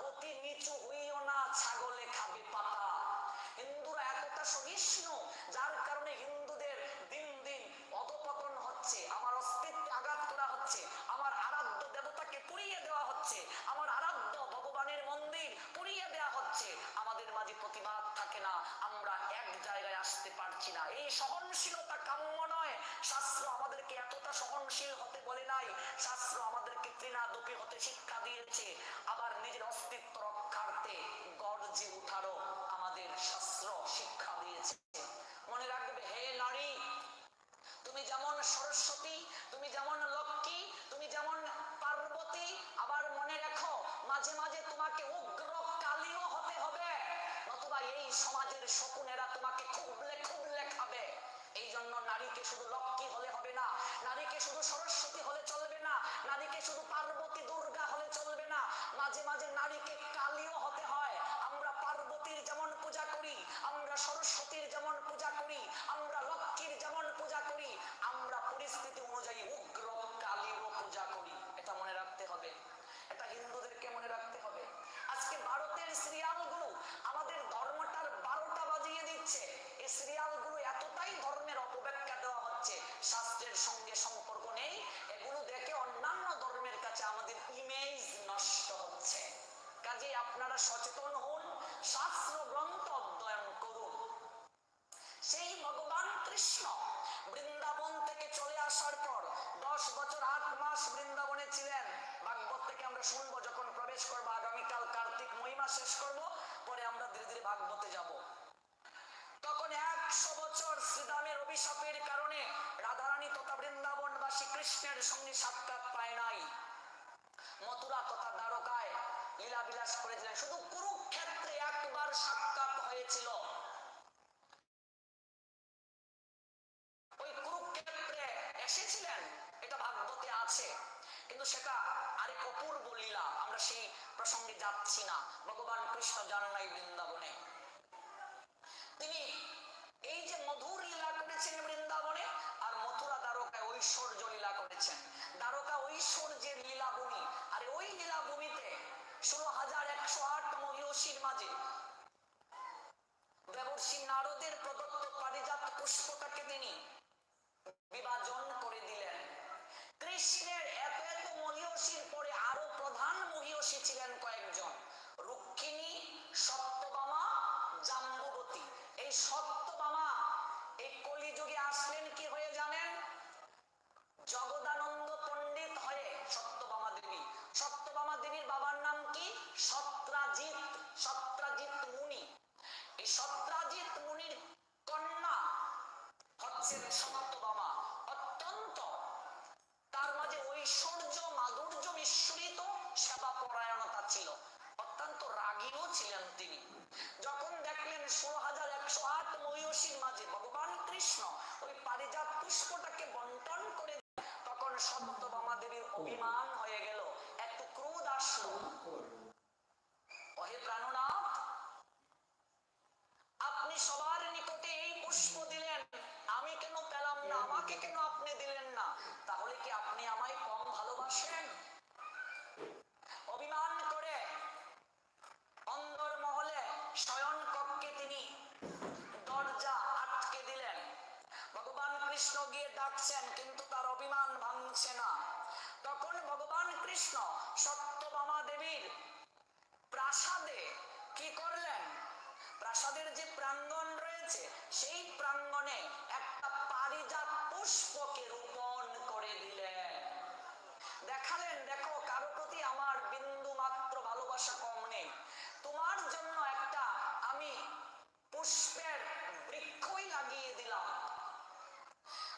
অতি নিচু হইও না, ছাগলে খাবে পাতা। হিন্দুরা এতটা সহিষ্ণু, যার কারণে হিন্দুদের দিন দিন অধপতন হচ্ছে। আমার অস্তিত্বে আঘাত করা হচ্ছে, আমার আরাধ্য দেবতাকে পুড়িয়ে দেওয়া হচ্ছে, আমার আরাধ্য ভগবানের মন্দির পুড়িয়ে দেওয়া হচ্ছে। আমাদের মাঝে প্রতিবাদ থাকে না, আমরা এক জায়গায় আসতে পারছি না। এই সহনশীলতা কাম্য নয়। শাস্ত্র আমাদেরকে এতটা সহনশীল হতে বলে নাই। শাস্ত্র আমাদেরকে তৃণাদপি হতে শিক্ষা দিয়েছে। আবার নিজের অস্তিত্ব রক্ষার্থে গর্জে উঠারও আমাদের শাস্ত্র শিক্ষা দিয়েছে। মনে রাখবে, হে নারী, তুমি যেমন সরস্বতী, তুমি যেমন লক্ষ্মী, তুমি যেমন পার্বতী, আবার মনে রেখো মাঝে মাঝে তোমাকে উগ্র কালীও হতে হবে, নতুবা এই সমাজের শকুনেরা তোমাকে খুবলে খুবলে খাবে। এই জন্য নারীকে শুধু লক্ষ্মী হলে হবে না, নারীকে শুধু সরস্বতী হলে চলবে না, নারীকে শুধু পার্বতী দুর্গা হলে চলবে না, মাঝে মাঝে নারীকে কালীও হতে হয়। আমরা পার্বতীর যেমন পূজা করি, আমরা সরস্বতীর যেমন পূজা করি, আমরা লক্ষ্মীর যেমন পূজা করি, আমরা পরিস্থিতি অনুযায়ী উগ্র কালীরও পূজা করি। এটা মনে রাখতে হবে, এটা হিন্দুদেরকে মনে রাখতে হবে। আজকে ভারতের সিরিয়ালগুলো আমাদের ধর্মটার 12টা বাজিয়ে দিচ্ছে। এই সিরিয়ালগুলো এতটাই ধর্মের অপব্যাখ্যা দেওয়া হচ্ছে, শাস্ত্রের সঙ্গে সম্পর্ক নেই। এগুলো দেখে অন্যান্য ধর্মের কাছে আমাদের ইমেজ নষ্ট হচ্ছে। কাজে আপনারা সচেতন হন, শাস্ত্র গ্রন্থ অধ্যয়ন করুন। সেই ভগবান কৃষ্ণ বৃন্দাবন থেকে চলে আসার পর 10 বছর 8 মাস বৃন্দাবনে ছিলেন। ভাগবত থেকে আমরা শুনবো, যখন প্রবেশ করবো আগামীকাল কার্তিক মহিমা শেষ করব, পরে আমরা ধীরে ধীরে ভাগবতে যাব। তখন 100 বছর শ্রীরামের অভিশাপের কারণে রাধারানী তথা বৃন্দাবনবাসী কৃষ্ণের সঙ্গে সাক্ষাৎ পায় নাই। মথুরা তথা দ্বারকায় লীলা বিলাস করেছিলেন। শুধু কুরুক্ষেত্রে একবার সাক্ষাৎ হয়েছিল। ওই কুরুক্ষেত্রে এসেছিলেন, এটা ভাগবতে আছে, কিন্তু সেটা আরেক অপূর্ব লীলা। আমরা সেই প্রসঙ্গে যাচ্ছি না। ভগবান কৃষ্ণ যান নাই বৃন্দাবনে। তিনি এই যে মধুর লীলা করেছেন বৃন্দাবনে, আর মথুরা দ্বারকায় ঐশ্বর্য লীলা করেছেন। দ্বারকা ঐশ্বর্যের লীলাভূমি, আর ওই লীলাভূমিতে 16,108 মহিষীর মাঝে দেবর্ষি নারদের প্রদত্ত পারিজাত পুষ্পটাকে তিনি বিভাজন করে দিলেন। কৃষ্ণের এত এত মহিষীর পরে আরো প্রধান মহিষী ছিলেন কয়েকজন, রুক্মিণী, সত্যভামা, জাম্বুবতী। এই সত্যভামা এই কলিযুগে আসলেন কি হয়ে জানেন? জগদানন্দ পণ্ডিত হয়ে সত্যভামা দেবী। সত্যভামা দেবীর বাবার নাম কি? সত্রাজিৎ, সত্রাজিৎ মুনি। এই সত্রাজিৎ মুনির কন্যা হচ্ছেন সত্যভামা। অত্যন্ত তার মাঝে ঐশ্বর্য মাধুর্য মিশ্রিত সেবা পরায়ণতা ছিল, অত্যন্ত রাগীও ছিলেন তিনি। যখন দেখলেন 16,108 মহিষীর মাঝে ভগবান কৃষ্ণ ওই পারিজাত পুষ্পটাকে বন্টন করে, তখন সত্যভামা দেবীর অভিমান হয়ে গেল, একটু ক্রোধ আসলো। ওহে প্রাণনাথ, আপনি সবার নিকটে এই পুষ্প দিলেন, আমি কেন পেলাম না? আমাকে কেন আপনি দিলেন না? তাহলে কি আপনি আমায় কম ভালোবাসেন? অভিমান করে অন্দর মহলে শয়ন কক্ষে তিনি দরজা ডাকছেন, কিন্তু তার অভিমান ভাঙছে না। তখন ভগবান কৃষ্ণ সত্যভামা দেবীর প্রাসাদে কি করলেন? প্রাসাদের যে প্রাঙ্গণ রয়েছে সেই প্রাঙ্গণে একটা পারিজাত পুষ্পকে রোপণ করে দিলেন। দেখালেন, দেখো কারো প্রতি আমার বিন্দু মাত্র ভালোবাসা কম নেই, তোমার জন্য একটা আমি পুষ্পের বৃক্ষই লাগিয়ে দিলাম।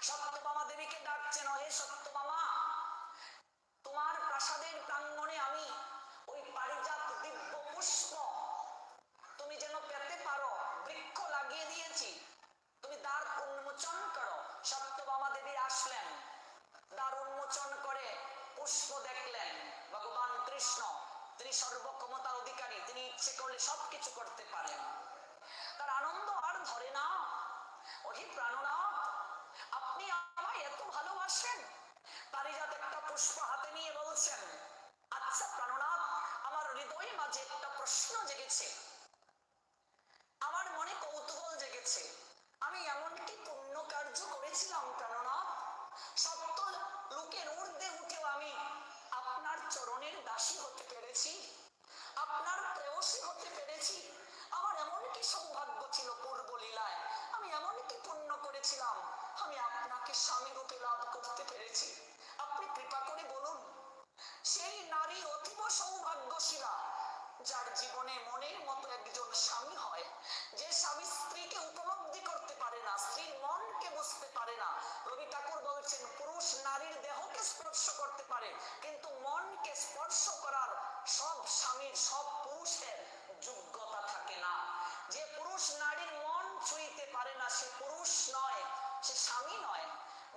সত্যভামা দেবীকে ডাকছেন, হে সত্যভামা, তোমার প্রাসাদের প্রাঙ্গণে আমি ওই পারিজাত দিব্য পুষ্প তুমি যেন পেতে পারো বৃক্ষ লাগিয়ে দিয়েছি, তুমি দ্বার উন্মোচন করো। সত্যভামা দেবী আসলেন, দ্বার উন্মোচন করে পুষ্প দেখলেন। ভগবান কৃষ্ণ তিনি সর্বক্ষমতার অধিকারী, তিনি ইচ্ছে করলে সবকিছু করতে পারেন। তার আনন্দ আর ধরে না। ওহে প্রাণনাথ, আপনি আমায় এত ভালোবাসেন। পারিজাত একটা পুষ্প হাতে নিয়ে বলছেন, আচ্ছা প্রাণনাথ, আমার হৃদয়ের মাঝে একটা প্রশ্ন জেগেছে, আমার মনে কৌতূহল জেগেছে। আমি এমন কি পুণ্য কার্য করেছিলাম প্রাণনাথ, সত্য লোকের ঊর্ধ্বে উঠেও আমি আপনার চরণের দাসী হতে পেরেছি, আপনার প্রেয়সী হতে পেরেছি? আমার এমন কি সৌভাগ্য ছিল পূর্ব লীলায়, আমি এমন কি পুণ্য করেছিলাম, আমি আপনাকে স্বামী রূপে লাভ করতে পেরেছি? আপনি কৃপা করে বলুন, সেই নারী অতীব সৌভাগ্যশীলা যার জীবনে মনের মতো একজন স্বামী হয়, যে স্বামী স্ত্রীকে উপলব্ধি করতে পারে না, স্ত্রীর মনকে বুঝতে পারে না। রবি ঠাকুর বলছেন, পুরুষ নারীর দেহকে স্পর্শ করতে পারে, কিন্তু মনকে স্পর্শ করার সব স্বামীর, সব পুরুষের যোগ্যতা থাকে না। যে পুরুষ নারীর মন ছুঁইতে পারে না, সে পুরুষ নয়, সে স্বামী নয়।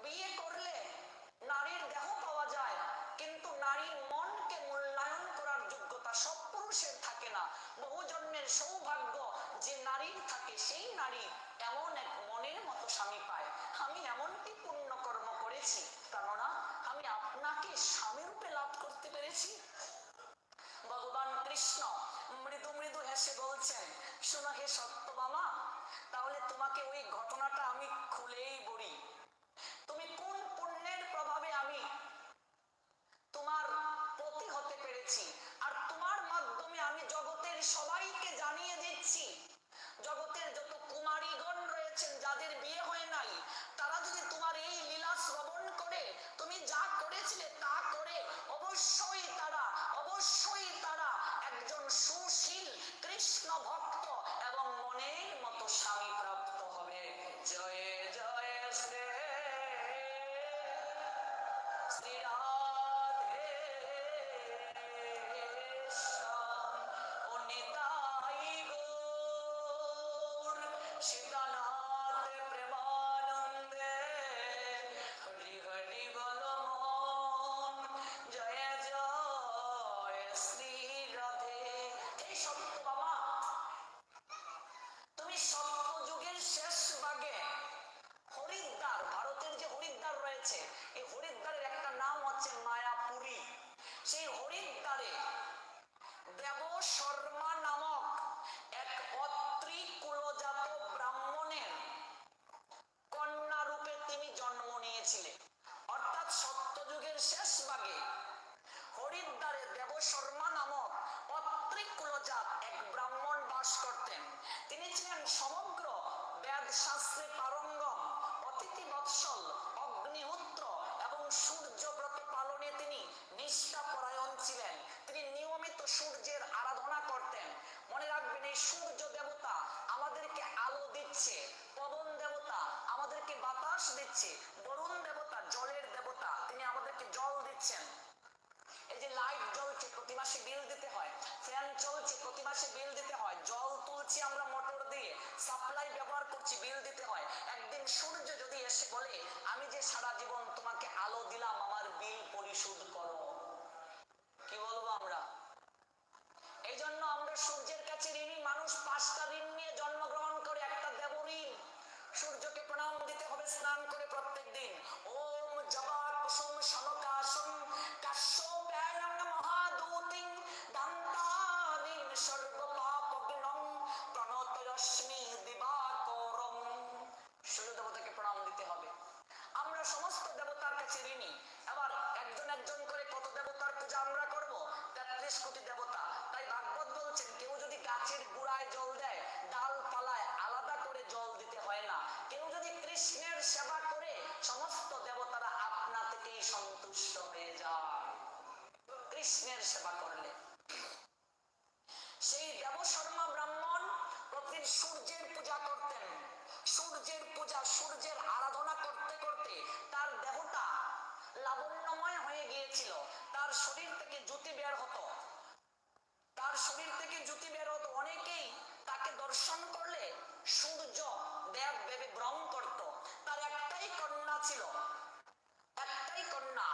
বিয়ে করলে নারীর দেহ পাওয়া যায়, কিন্তু নারীর মনকে মূল্যায়ন করার যোগ্যতা সব পুরুষের থাকে না। বহু জন্মের সৌভাগ্য যে নারীর থাকে, সেই নারী এমন এক মনের মতো স্বামী পায়। আমি এমন কি পুণ্য কর্ম করেছি কেননা আমি আপনাকে স্বামী রূপে লাভ করতে পেরেছি? ভগবান কৃষ্ণ মৃদু মৃদু হেসে বলছেন, শোনো হে সত্যভামা, তাহলে তোমাকে ওই ঘটনাটা আমি খুলেই বলি। তুমি কোন পুণ্যের প্রভাবে আমি তোমার পতি হতে পেরেছি, আর তোমার মাধ্যমে আমি জগতের সবাইকে জানিয়ে দিচ্ছি, জগতের যত কুমারীগণ রয়েছেন যাদের বিয়ে হয় নাই, তারা যদি তোমার এই লীলা শ্রবণ করে, তুমি যা করেছিলে তা করে, অবশ্যই তারা একজন সুশীল কৃষ্ণ ভক্ত এবং মনের মতো স্বামী প্রাপ্ত হবে। জয় জয় শ্রী শ্রী রাধে শ্যাম ও নিতাই গৌর সীতানাথ প্রেমানন্দে হরি হরি বল মন। জয় জয় শ্রী রাধে। এই সত্য বাবা, তুমি সত্যযুগের শেষ ভাগে হরিদ্বার, ভারতের যে হরিদ্বার রয়েছে, এই হরিদ্বারের একটা নাম হচ্ছে মায়াপুরী। সেই হরিদ্বারে দেব শর্মা নামক এক অত্রি কুলজাত ব্রাহ্মণের কন্যা রূপে তিনি জন্ম নিয়েছিলেন। অর্থাৎ সত্যযুগের শেষ ভাগে হরিদ্বারে দেব শর্মা নামক অত্রি কুলজাত এক ব্রাহ্মণ বাস করতেন। তিনি ছিলেন সমগ্র বেদ শাস্ত্রে পারঙ্গম, অতিথি বৎসল, অগ্নিহোত্র এবং সূর্যব্রত পালনে তিনি নিষ্ঠাপরায়ণ ছিলেন। তিনি নিয়মিত সূর্যের আরাধনা করতেন। মনে রাখবেন, এই সূর্য দেবতা আমাদেরকে আলো দিচ্ছে, পবন দেবতা আমাদেরকে বাতাস দিচ্ছে, বরুণ দেবতা জলের দেবতা, তিনি আমাদেরকে জল দিচ্ছেন। এই যে লাইট জ্বলছে প্রতি মাসে বিল দিতে হয়, ফ্যান চলছে প্রতি মাসে বিল দিতে হয়, জল তুলছি আমরা মোটর দিয়ে, সাপ্লাই ব্যবহার করছি, বিল দিতে হয়। একদিন সূর্য যদি এসে বলে, আমি যে সারা জীবন তোমাকে আলো দিলাম, আমার বিল পরিশোধ করো, কি বলবো আমরা? এই জন্য আমরা সূর্যের কাছে ঋণী মানুষ। 5টা ঋণ নিয়ে জন্মগ্রহণ করে, একটা দেব ঋণ। সূর্যকে প্রণাম দিতে হবে স্নান করে প্রত্যেক দিন। ওম জবা কুসুম সনকাসুম কাশ্যপ্যায়ং মহাদূতিং দান্তারিং সর্বপাপগ্নং প্রণতয়স্মি দিবাকরং। সূর্য দেবতাকে প্রণাম দিতে হবে। আমরা সমস্ত 43 কোটি দেবতা। তাই ভাগবত বলছেন কেউ যদি গাছের গোড়ায় জল দেয়, ডালপালায় আলাদা করে জল দিতে হয় না। কেউ যদি কৃষ্ণের সেবা করে, সমস্ত দেবতারা আপনা থেকেই সন্তুষ্ট হয়ে যায় কৃষ্ণের সেবা করলে। সেই দেবশর্মা ব্রাহ্মণ প্রতিদিন সূর্যের পূজা করতেন। সূর্যের পূজা, সূর্যের আরাধনা করতে করতে তার দেহটা লাবণ্যময় হয়ে গিয়েছিল। তার শরীর থেকে জ্যোতি বের হতো, তার শরীর থেকে জ্যোতি বের হতো। অনেকেই তাকে দর্শন করলে সূর্য দেব ভেবে ভ্রম করত। তার একটাই কন্যা ছিল, একটাই কন্যা,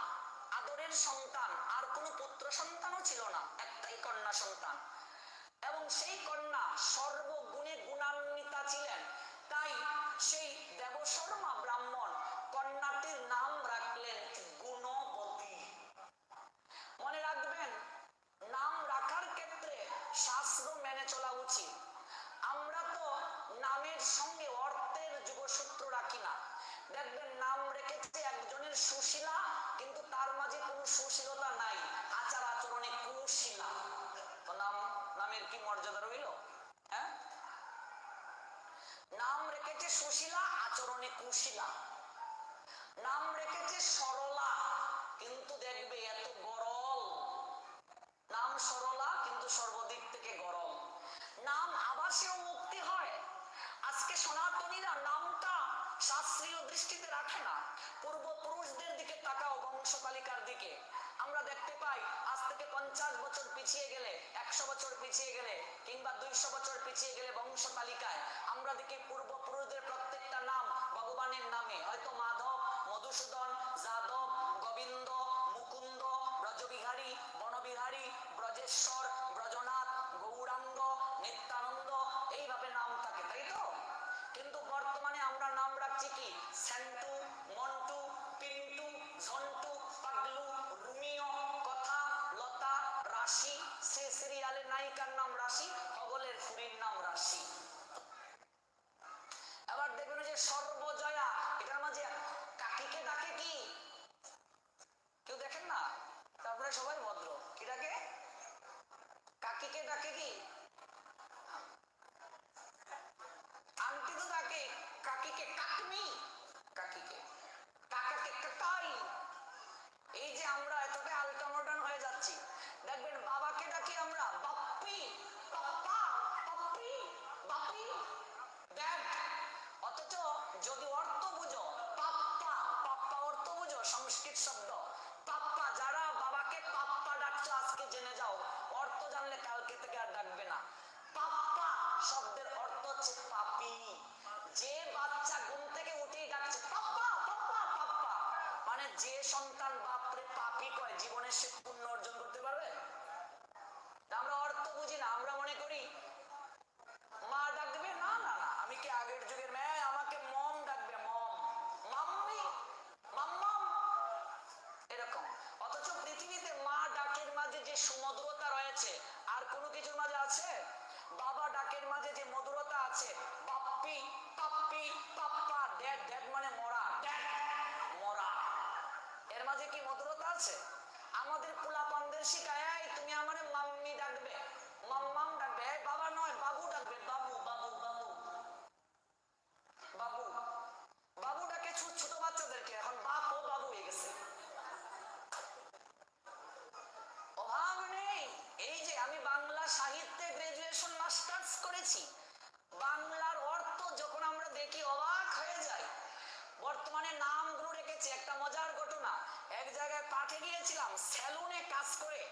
আদরের সন্তান, আর কোনো পুত্র সন্তানও ছিল না, একটাই কন্যা সন্তান। এবং সেই কন্যা সর্বগুণে গুণান্বিতা ছিলেন। তাই সেই দেবশর্মা ব্রাহ্মণ কন্যাটির নাম রাখলেন গুণবতী। মনে রাখবেন, নাম রাখার ক্ষেত্রে শাস্ত্র মেনে চলা উচিত। আমরা তো নামের সঙ্গে অর্থের যোগসূত্র রাখি না। দেখবেন নাম রেখেছে একজনের সুশীলা, কিন্তু তার মাঝে কোনো সুশীলতা নাই, আচার আচরণে কুশীলা। তো নামের কি মর্যাদা রইল? হ্যাঁ, নাম রেখেছে সুশীলা, আচরণে কুশীলা। নাম রেখেছে সরলা, কিন্তু দেখবে এত গরল। নাম সরলা কিন্তু সর্বদিক থেকে গরম। নাম আবাসেও মুক্তি হয়। আজকে সনাতনীরা নামটা শাস্ত্রীয় দৃষ্টিতে রাখে না। পূর্বপুরুষদের দিকে তাকাও, বংশ তালিকার দিকে। আমরা দেখতে পাই আজ থেকে 50 বছর পিছিয়ে গেলে, 100 বছর পিছিয়ে গেলে, কিংবা 200 বছর পিছিয়ে গেলে বংশ তালিকায় আমরা দেখি পূর্বপুরুষদের প্রত্যেকটা নাম ভগবানের নামে, হয়তো মাধব, মধুসূদন, যাদব, গোবিন্দ, মুকুন্দ, ব্রজবিহারী, বনবিহারী, ব্রজেশ্বর, ব্রজনাথ, গৌরাঙ্গ, নিত্যানন্দ, এইভাবে নাম থাকে, তাই তো? কিন্তু বর্তমানে আমরা নাম রাখছি কি সেন্টু, মন্টু, পিন্টু, ঝন্টু, পাগলু, রুমিও, কথা, লতা, রাশি। সে সিরিয়ালের নায়িকার নাম রাশি, হগলের ফুরির নাম রাশি। এবার দেখবেন যে সর্বজয়া, এটার মাঝে কাকিকে ডাকে কি? কেউ দেখেন না? তারপরে সবাই ভদ্র। কি ডাকে? কাকিকে ডাকে কি? আন্টি তো ডাকে কাকিকে কাকমি, কাকিকে কাকাকে কাকাই। এই যে আমরা এতটা আলট্রা মডার্ন হয়ে যাচ্ছি। দেখবেন বাবাকে ডাকি আমরা বাপ্পি, পাপ্পা, পাপ্পি, বাপি, ড্যাড। অথচ যদি অর্থ বুঝো, পাপ্পা, পাপ্পা অর্থ বুঝো, সংস্কৃত শব্দ পাপ্পা। যারা বাবাকে পাপ্পা ডাকছো আজকে জেনে যাও, অর্থ জানলে কালকে থেকে আর ডাকবে না। পাপ্পা শব্দের অর্থ হচ্ছে পাপি। যে বাচ্চা ঘুম থেকে উঠেই ডাকছে পাপ্পা, পাপ্পা, পাপ্পা, মানে যে সন্তান বাপরে পাপি কয়, জীবনে সে পুণ্য অর্জন করতে পারবে? আমরা অর্থ বুঝি না। আমরা মনে করি মা ডাকবে, না না না, আমি কি আগের যুগের মেয়ে, আমাকে মম ডাকবে, মম, মাম্মি, মাম্মাম, এরকম। অথচ পৃথিবীতে মা ডাকের মাঝে যে সুমধুরতা রয়েছে আর কোনো কিছুর মাঝে আছে? বাবা ডাকের মাঝে যে মধুরতা আছে, বাপ্পি, পাপ্পি, পাপ্পা, ড্যাড, ড্যাড মানে মরা, ড্যাড মরা, এর মাঝে কি মধুরতা আছে? আমাদের পোলাপানদের শিখায়, এই তুমি আমারে মাম্মি ডাকবে, মাম্মাম ডাকবে, বাবা নয় বাবু ডাকবে, বাবু, বাবু, বাবু, বাবু। বাবু ডাকে ছোট বাচ্চাদেরকে, এখন বাপ ও বাবু হয়ে গেছে। অভাব নেই। এই যে আমি বাংলা সাহিত্যে গ্রাজুয়েশন মাস্টার্স করেছি, বাংলার অর্থ যখন আমরা দেখি অবাক হয়ে যাই। বর্তমানে নামগুলো রেখেছে। একটা মজার ঘটনা, এক জায়গায় পাঠে গিয়েছিলাম, সেলুনে কাজ করে।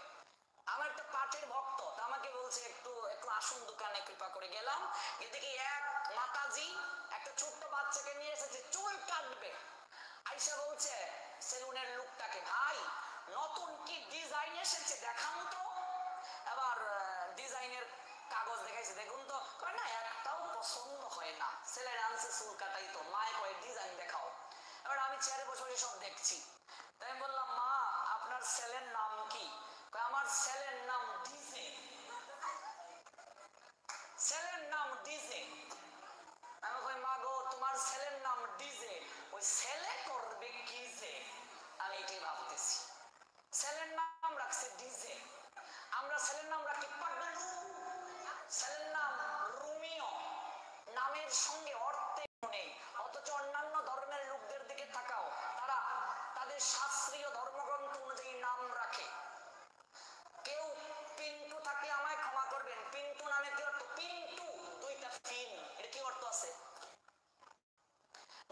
আমার একটা পাঠের ভক্ত, আমাকে বলছে একটু একটু আসুন দোকানে, কৃপা করে গেলাম। এদিকে এক মাতাজি একটা ছোট্ট বাচ্চাকে নিয়ে এসেছে, চুল কাটবে। আইসা বলছে সেলুনের লোকটাকে, ভাই নতুন কি ডিজাইন এসেছে দেখান তো। এবার ডিজাইনের কাগজ দেখাইছে, দেখুন তো। কয় না, একটাও পছন্দ হয় না। ছেলের আনছে চুল কাটাই, তো মায় কয় ডিজাইন দেখাও। এবার আমি চেয়ারে বসে বসে সব দেখছি। তাই আমি বললাম, মা আপনার ছেলের নাম কি? কয় আমার ছেলের নাম ডিজে। ছেলের নাম ডিজে। আমি কই, মা গো তোমার ছেলের নাম ডিজে, ওই ছেলে করবে কি যে? আমি এটাই ভাবতেছি। ছেলের নাম রাখছে ডিজে। আমরা আমাদের শাস্ত্রীয় ধর্মগ্রন্থ অনুযায়ী নাম রাখে। কেউ পিন্টু থাকলে আমায় ক্ষমা করবেন, পিন্টু নামে কি অর্থ? পিন্টু দুইটা পিন, এর কি অর্থ আছে?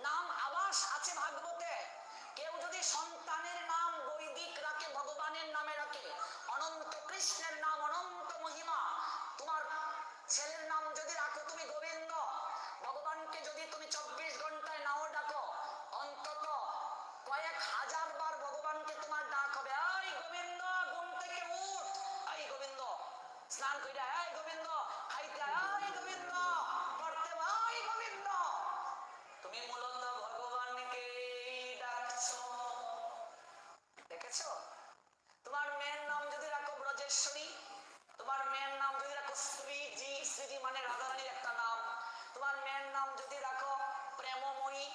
নাম আবাস আছে ভাগবতে। কেউ যদি সন্তানের নাম বৈদিক রাখে, ভগবানের নামে রাখে, অনন্ত কৃষ্ণের নাম অনন্ত মহিমা। তোমার ছেলের নাম যদি রাখো তুমি গোবিন্দ, ভগবানকে যদি তুমি 24 ঘন্টায় নাও ডাকো, অন্তত কয়েক হাজার বার ভগবানকে তোমার ডাক হবে। এই গোবিন্দ, ঘুম থেকে উঠ, এই গোবিন্দ স্নান কইরা, এই গোবিন্দ খাইতে, এই গোবিন্দ পড়তে, এই গোবিন্দ। তুমি মূলত ভগবানকে ডাকছো। দেখেছো? তোমার মেয়ের নাম যদি রাখো ব্রজেশ্বরী, তোমার মেয়ের নাম যদি রাখো শ্রীজি, শ্রীজি মানে রাধারানীর একটা নাম। তোমার মেয়ের নাম যদি রাখো প্রেমময়ী,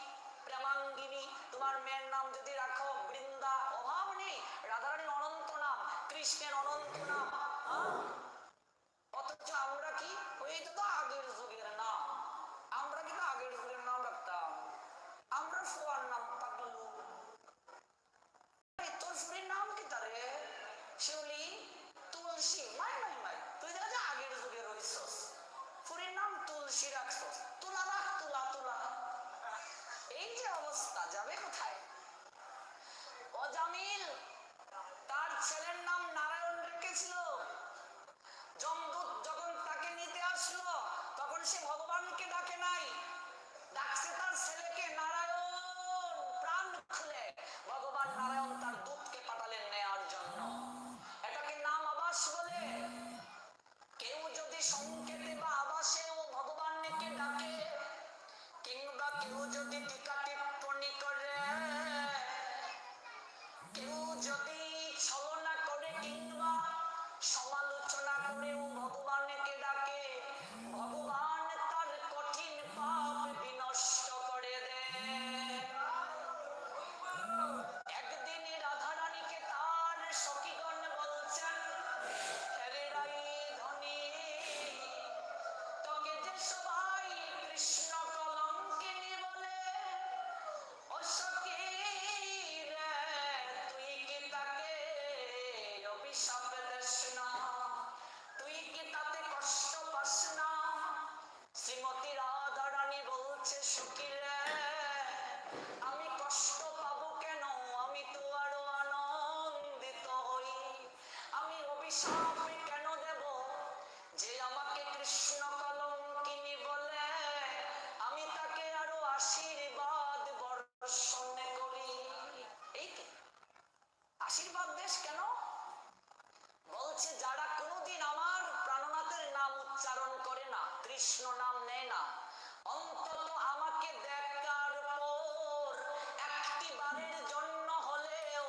প্রেমাঙ্গিনী, তোমার মেয়ের নাম যদি রাখো বৃন্দা, অভাব নেই। রাধারানীর অনন্ত নাম, কৃষ্ণের অনন্ত নাম। অথচ আমরা কি ওই তো আগের যুগের নাম, আমরা কিন্তু আগের যুগের নাম রাখতাম। আমরা ফুয়ার নাম পাগলু। তোর ফুরির নাম কি তারে? শিউলি, তুলসী। মাই মাই মাই, তুই দেখা যায় আগের যুগে রইছস, ফুরির নাম তুলসী রাখছস। তুলা রাখ, তুলা তুলা। এই যে অবস্থা, যাবে কোথায়? অজামিল তার ছেলের নাম নারায়ণ রেখেছিল। যমদূত যখন তাকে নিতে আসলো, তখন সে ভগবানকে ডাকে নাই, ডাকছে তার ছেলেকে নারায়ণ। প্রাণ খুলে ভগবান নারায়ণ তার দূতকে পাঠালেন নেয়ার জন্য। এটাকে নাম আবাস বলে। কেউ যদি সংকেতে বা আবাসেও ভগবানকে ডাকে, কিংবা কেউ যদি টিকা টিপ্পণী করে, কেউ যদি ছলনা করে কিংবা সমালোচনা করেও ভগবানকে ডাকে, ভগবান তার কঠিন পাপ বিনষ্ট করে দেয়। একদিন রাধারানীকে তার সখীগণ বলছেন, হে রাই ধনী, তোকে যে সবাই কৃষ্ণ কলঙ্কিনী বলে, ও সখী রে, তুই কি তাকে অভিশাপ দেস না? তুই কি তাতে কষ্ট পাস না? শ্রীমতী রাধারানী বলছে, সখী রে, আমি কষ্ট পাবো কেন? আমি তো আরো আনন্দিত হই। আমি অভিশাপ কেন দেব? যে আমাকে কৃষ্ণ কলঙ্কিনী বলে, আমি তাকে আরো আশীর্বাদ বর্ষণ করি। এই কি আশীর্বাদ দেশ কেন? বলছে, যারা কোনোদিন আমার প্রাণনাথের নাম উচ্চারণ করে না, কৃষ্ণ নাম নেয় না, অন্তত আমাকে দেখার পর একটি বারের জন্য হলেও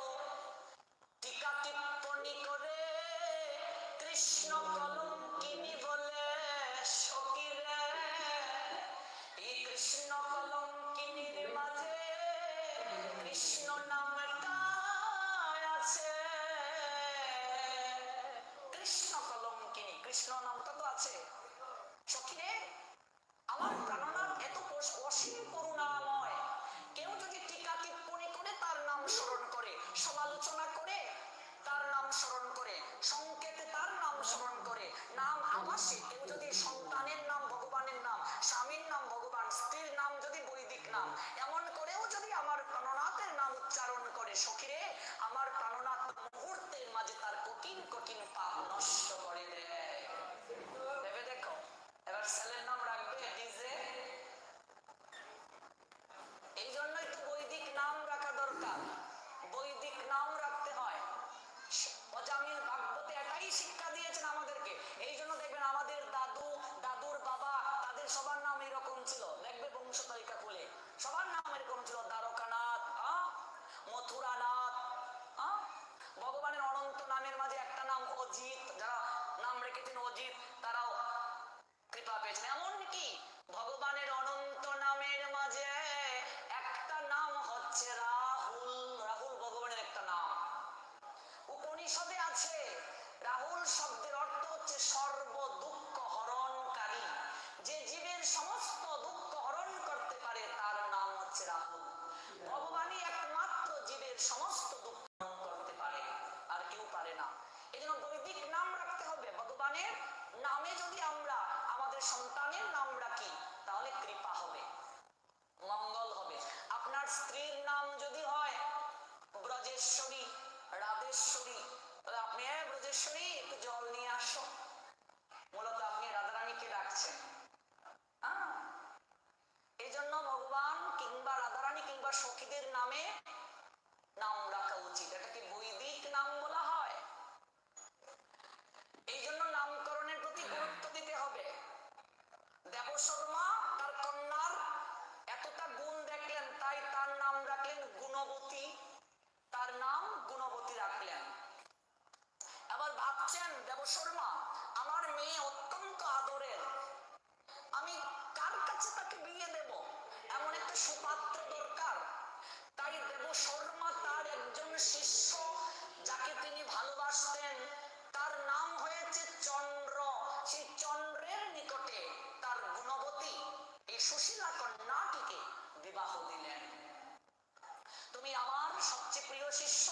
টিকা টিপ্পণী করে কৃষ্ণ কলঙ্কিনী বলে, সখী রে, এই কৃষ্ণ কলঙ্কিনীর মাঝে কৃষ্ণ নামটা আছে। কৃষ্ণ কলঙ্কিনী, কৃষ্ণ নামটা তো আছে। সখী রে, আমার প্রাণনাথ এত অসীম করুণাময়, কেউ যদি টিকা টিপ্পণী করে, তার নাম স্মরণ করে, সমালোচনা করে তার নাম স্মরণ করে, সংকেতে তার নাম স্মরণ করে, নাম আবাসে কেউ যদি সন্তানের নাম ভগবানের নাম, স্বামীর নাম ভগবান, স্ত্রীর নাম যদি বৈদিক নাম, এমন করেও যদি আমার প্রাণনাথের নাম উচ্চারণ করে, সখী রে, আমার প্রাণনাথ মুহূর্তের মাঝে তার কঠিন কঠিন পাপ নষ্ট করে দেয়। ভেবে দেখো, এবার ছেলের নাম রাখবে ডিজে। এই জন্যই তো বৈদিক নাম রাখা দরকার, বৈদিক নাম রাখতে হয়। অজামিল ভাগবতে এটাই শিক্ষা দিয়েছেন আমাদেরকে। এই জন্য দেখবেন আমাদের দাদু, দাদুর বাবা, তাদের সবার নাম এরকম ছিল। দেখবে বংশ তালিকা খুলে সবার নাম এরকম ছিল, দ্বারকানাথ, মথুরানাথ। ভগবানের অনন্ত নামের মাঝে একটা নাম অজিত, যারা নাম রেখেছেন অজিত তারাও কৃপা পেয়েছেন। এমনকি ভগবানের অনন্ত নামের মাঝে একটা নাম হচ্ছে রাহুল। রাহুল ভগবানের একটা নাম, উপনিষদে আছে। রাহুল শব্দের অর্থ হচ্ছে সর্ব দুঃখ হরণকারী। যে জীবের সমস্ত দুঃখ হরণ করতে পারে তার নাম হচ্ছে রাহুল। ভগবানই একমাত্র জীবের সমস্ত এই জন্য বৈদিক নাম রাখতে হবে। ভগবানের নামে যদি আমরা আমাদের সন্তানের নাম রাখি তাহলে কৃপা হবে, মঙ্গল হবে। আপনার স্ত্রীর নাম যদি হয় ব্রজেশ্বরী, রাধেশ্বরী, তাহলে আপনি ব্রজেশ্বরী একটু জল নিয়ে আসো, মূলত আপনি রাধারানীকে ডাকছেন। এই জন্য ভগবান কিংবা রাধারানী কিংবা সখীদের নামে নাম রাখা উচিত, এটাকে বৈদিক নাম বলা হয়। এই জন্য নামকরণের প্রতি গুরুত্ব দিতে হবে। দেবশর্মা তার কন্যার এতটা গুণ দেখলেন, তাই তার নাম রাখলেন গুণবতী, তার নাম গুণবতী রাখলেন। আবার ভাবছেন দেবশর্মা আমার মেয়ে অত্যন্ত আদরের, আমি কার কাছে তাকে বিয়ে দেব, এমন একটা সুপাত্র দরকার। তাই দেবশর্মা তার একজন শিষ্য যাকে তিনি ভালোবাসতেন, তার নাম হয়েছে চন্দ্র, সেই চন্দ্রের নিকটে তার গুণবতী এই সুশীলা কন্যাটিকে বিবাহ দিলেন। তুমি আমার সবচেয়ে প্রিয় শিষ্য,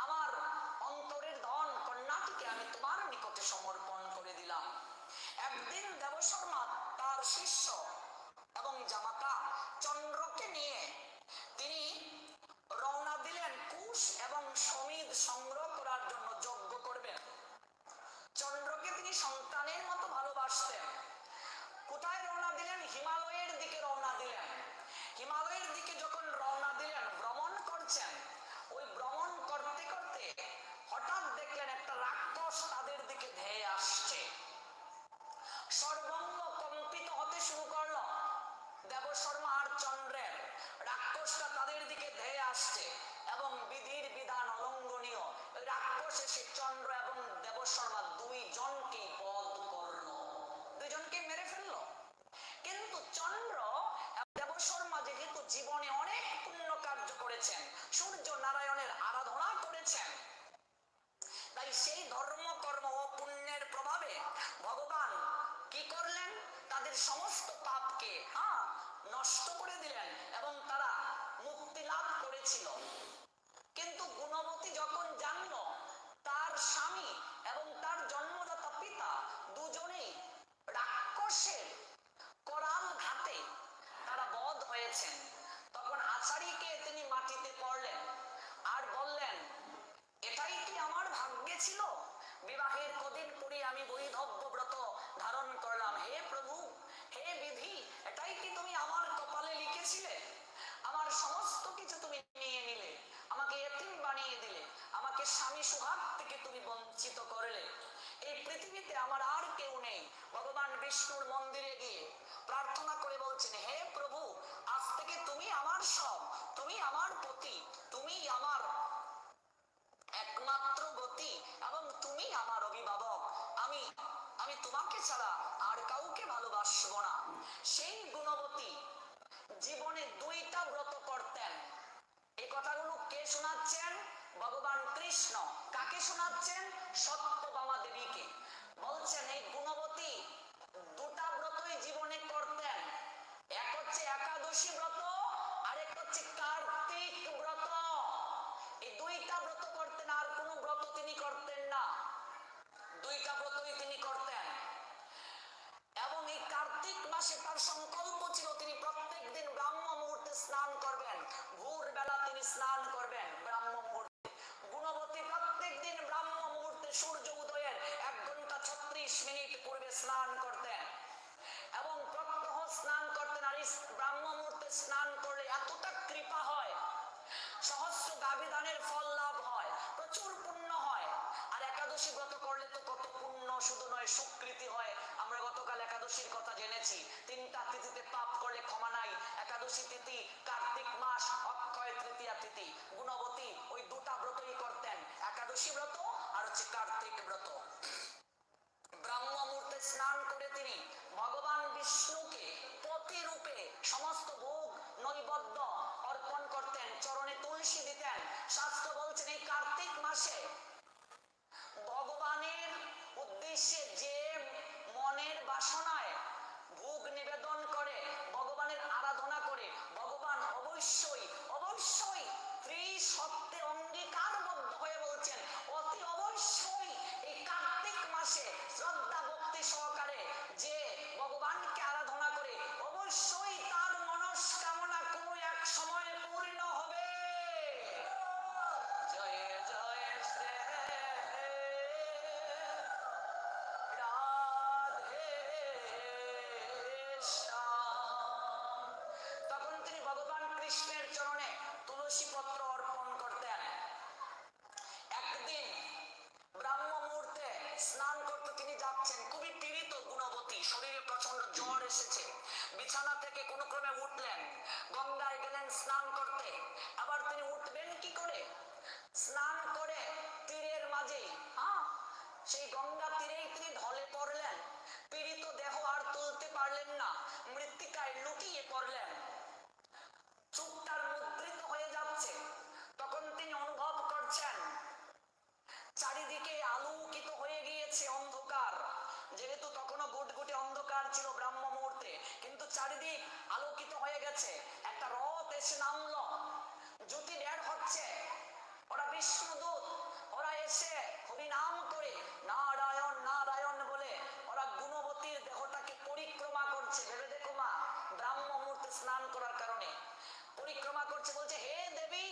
আমার অন্তরের ধন কন্যাটিকে আমি তোমার নিকটে সমর্পণ করে দিলাম। একদিন দেবশর্মা তার শিষ্য এবং জামাতা চন্দ্রকে নিয়ে তিনি রওনা দিলেন কুশ এবং সমিদ সংগ্রহ করার জন্য, যজ্ঞ করবেন। চন্দ্রকে তিনি সন্তানের মতো ভালোবাসতেন। কোথায় রওনা দিলেন? হিমালয়ের দিকে রওনা দিলেন। হিমালয়ের দিকে যখন রওনা দিলেন, ভ্রমণ করছেন, ওই ভ্রমণ করতে করতে হঠাৎ দেখলেন একটা রাক্ষস তাদের দিকে ধেয়ে আসছে। সর্বঙ্গ কম্পিত হতে শুরু করলো দেবশর্মা আর চন্দ্রের। রাক্ষসটা তাদের দিকে ধেয়ে আসছে এবং বিধির বিধান অলঙ্ঘনীয় ওই রাক্ষস এসে চন্দ্র এবং দেবশর্মা দুইজনকে বধ করলো, দুইজনকে মেরে ফেললো। কিন্তু চন্দ্র দেবশর্মা যেহেতু জীবনে অনেক পুণ্য কার্য করেছেন, সূর্য নারায়ণের আরাধনা করেছেন, তাই সেই ধর্ম কর্ম ও পুণ্যের প্রভাবে ভগবান কি করলেন? তাদের সমস্ত পাপকে নষ্ট করে দিলেন এবং তারা মুক্তি লাভ করেছিল। কিন্তু গুণবতী যখন জানল তার স্বামী এবং তার জন্মদাতা পিতা দুজনেই রাক্ষসের করাল ঘাতে তারা বধ হয়েছেন, তখন আচারীকে তিনি মাটিতে পড়লেন আর বললেন, এটাই কি আমার ভাগ্যে ছিল? বিবাহের কদিন পরে আমি বৈধব্য ব্রত ধারণ করলাম। হে প্রভু, হে বিধি, এটাই কি তুমি আমার কপালে লিখেছিলে? আমার সমস্ত কিছু তুমি নিয়ে নিলে, আমাকে এতিম বানিয়ে দিলে, আমাকে স্বামী সুহাগ থেকে তুমি বঞ্চিত করলে। এই পৃথিবীতে আমার আর কেউ নেই। ভগবান বিষ্ণুর মন্দিরে গিয়ে প্রার্থনা করে বলছেন, হে প্রভু, আজ থেকে তুমি আমার সব, তুমি আমার পতি, তুমি আমার একমাত্র গতি এবং তুমি আমার অভিভাবক। আমি আমি তোমাকে ছাড়া আর কাউকে ভালোবাসবো না। সেই গুণবতী জীবনে দুইটা ব্রত করতেন। এই কথাগুলো কে শোনাচ্ছেন? ভগবান কৃষ্ণ। কাকে শোনাচ্ছেন? সত্যভামা দেবীকে। বলছেন এই গুণবতী দুটা ব্রতই জীবনে করতেন। এক হচ্ছে একাদশী ব্রত, আরেক হচ্ছে কার্তিক ব্রত। এই দুইটা ব্রত করতেন, আর কোনো ব্রত তিনি করতেন না, দুইটা ব্রতই তিনি করতেন। এবং এই কার্তিক মাসে তার সংকল্প ছিল তিনি প্রত্যেক দিন ব্রাহ্ম মুহূর্তে স্নান করবেন, ভোর বেলা তিনি স্নান করবেন ব্রাহ্ম মুহূর্তে। গুণবতী প্রত্যেক দিন ব্রাহ্ম মুহূর্তে সূর্য উদয়ের 1 ঘন্টা 36 মিনিট পূর্বে স্নান করতেন এবং প্রত্যহ স্নান করতেন। আর ব্রাহ্ম মুহূর্তে স্নান করলে এতটা কৃপা হয়, সহস্র গাভীদানের ফল লাভ হয়, প্রচুর পুণ্য হয়। আর একাদশী ব্রত করলে তো কত পুণ্য শুধু নয়, স্বীকৃতি হয়। আমরা গতকাল একাদশীর কথা জেনেছি, 3টা তিথিতে পাপ করলে ক্ষমা নাই। একাদশী তিথি, কার্তিক মাস, অক্ষয় তৃতীয়া তিথি। গুণবতী ওই দুটা ব্রতই করতেন, একাদশী ব্রত আর হচ্ছে কার্তিক ব্রত। ব্রাহ্ম মুহূর্তে স্নান করে তিনি ভগবান বিষ্ণুকে পতি রূপে সমস্ত ভোগ নৈবেদ্য অর্পণ করতেন, চরণে তুলসী দিতেন। শাস্ত্র বলছেন এই কার্তিক মাসে ভগবানের উদ্দেশ্যে যে মনের বাসনায় ভোগ নিবেদন করে, ভগবানের আরাধনা করে, ভগবান অবশ্যই অবশ্যই ত্রিসত্যে অঙ্গীকারবদ্ধ হয়ে বলছেন অতি অবশ্যই স্নান করতে তিনি যাচ্ছেন, খুবই পীড়িত গুণবতী, শরীরে প্রচন্ড জ্বর এসেছে। বিছানা থেকে কোনো ক্রমে উঠলেন, গঙ্গায় গেলেন স্নান করতে। আবার তিনি উঠবেন কি করে? স্নান করে তীরের মাঝেই, সেই গঙ্গা তীরেই তিনি ঢলে পড়লেন। পীড়িত দেহ আর তুলতে পারলেন না, মৃত্তিকায় লুটিয়ে পড়লেন। চোখটার মুদ্রিত হয়ে যাচ্ছে। তখন তিনি অনুভব করছেন চারিদিকে আলোকিত হয়ে গিয়েছে অন্ধকার। যেহেতু তখনও গুটগুটে অন্ধকার ছিল ব্রাহ্ম মুহূর্তে, কিন্তু চারিদিক আলোকিত হয়ে গেছে। একটা রথ এসে নামলো, জ্যোতি বের হচ্ছে। ওরা বিষ্ণুদূত, ওরা এসে হরিনাম করে নারায়ণ নারায়ণ বলে ওরা গুণবতীর দেহটাকে পরিক্রমা করছে। ভেবে দেখো মা, ব্রাহ্ম মুহূর্তে স্নান করার কারণে পরিক্রমা করছে। বলছে, হে দেবী,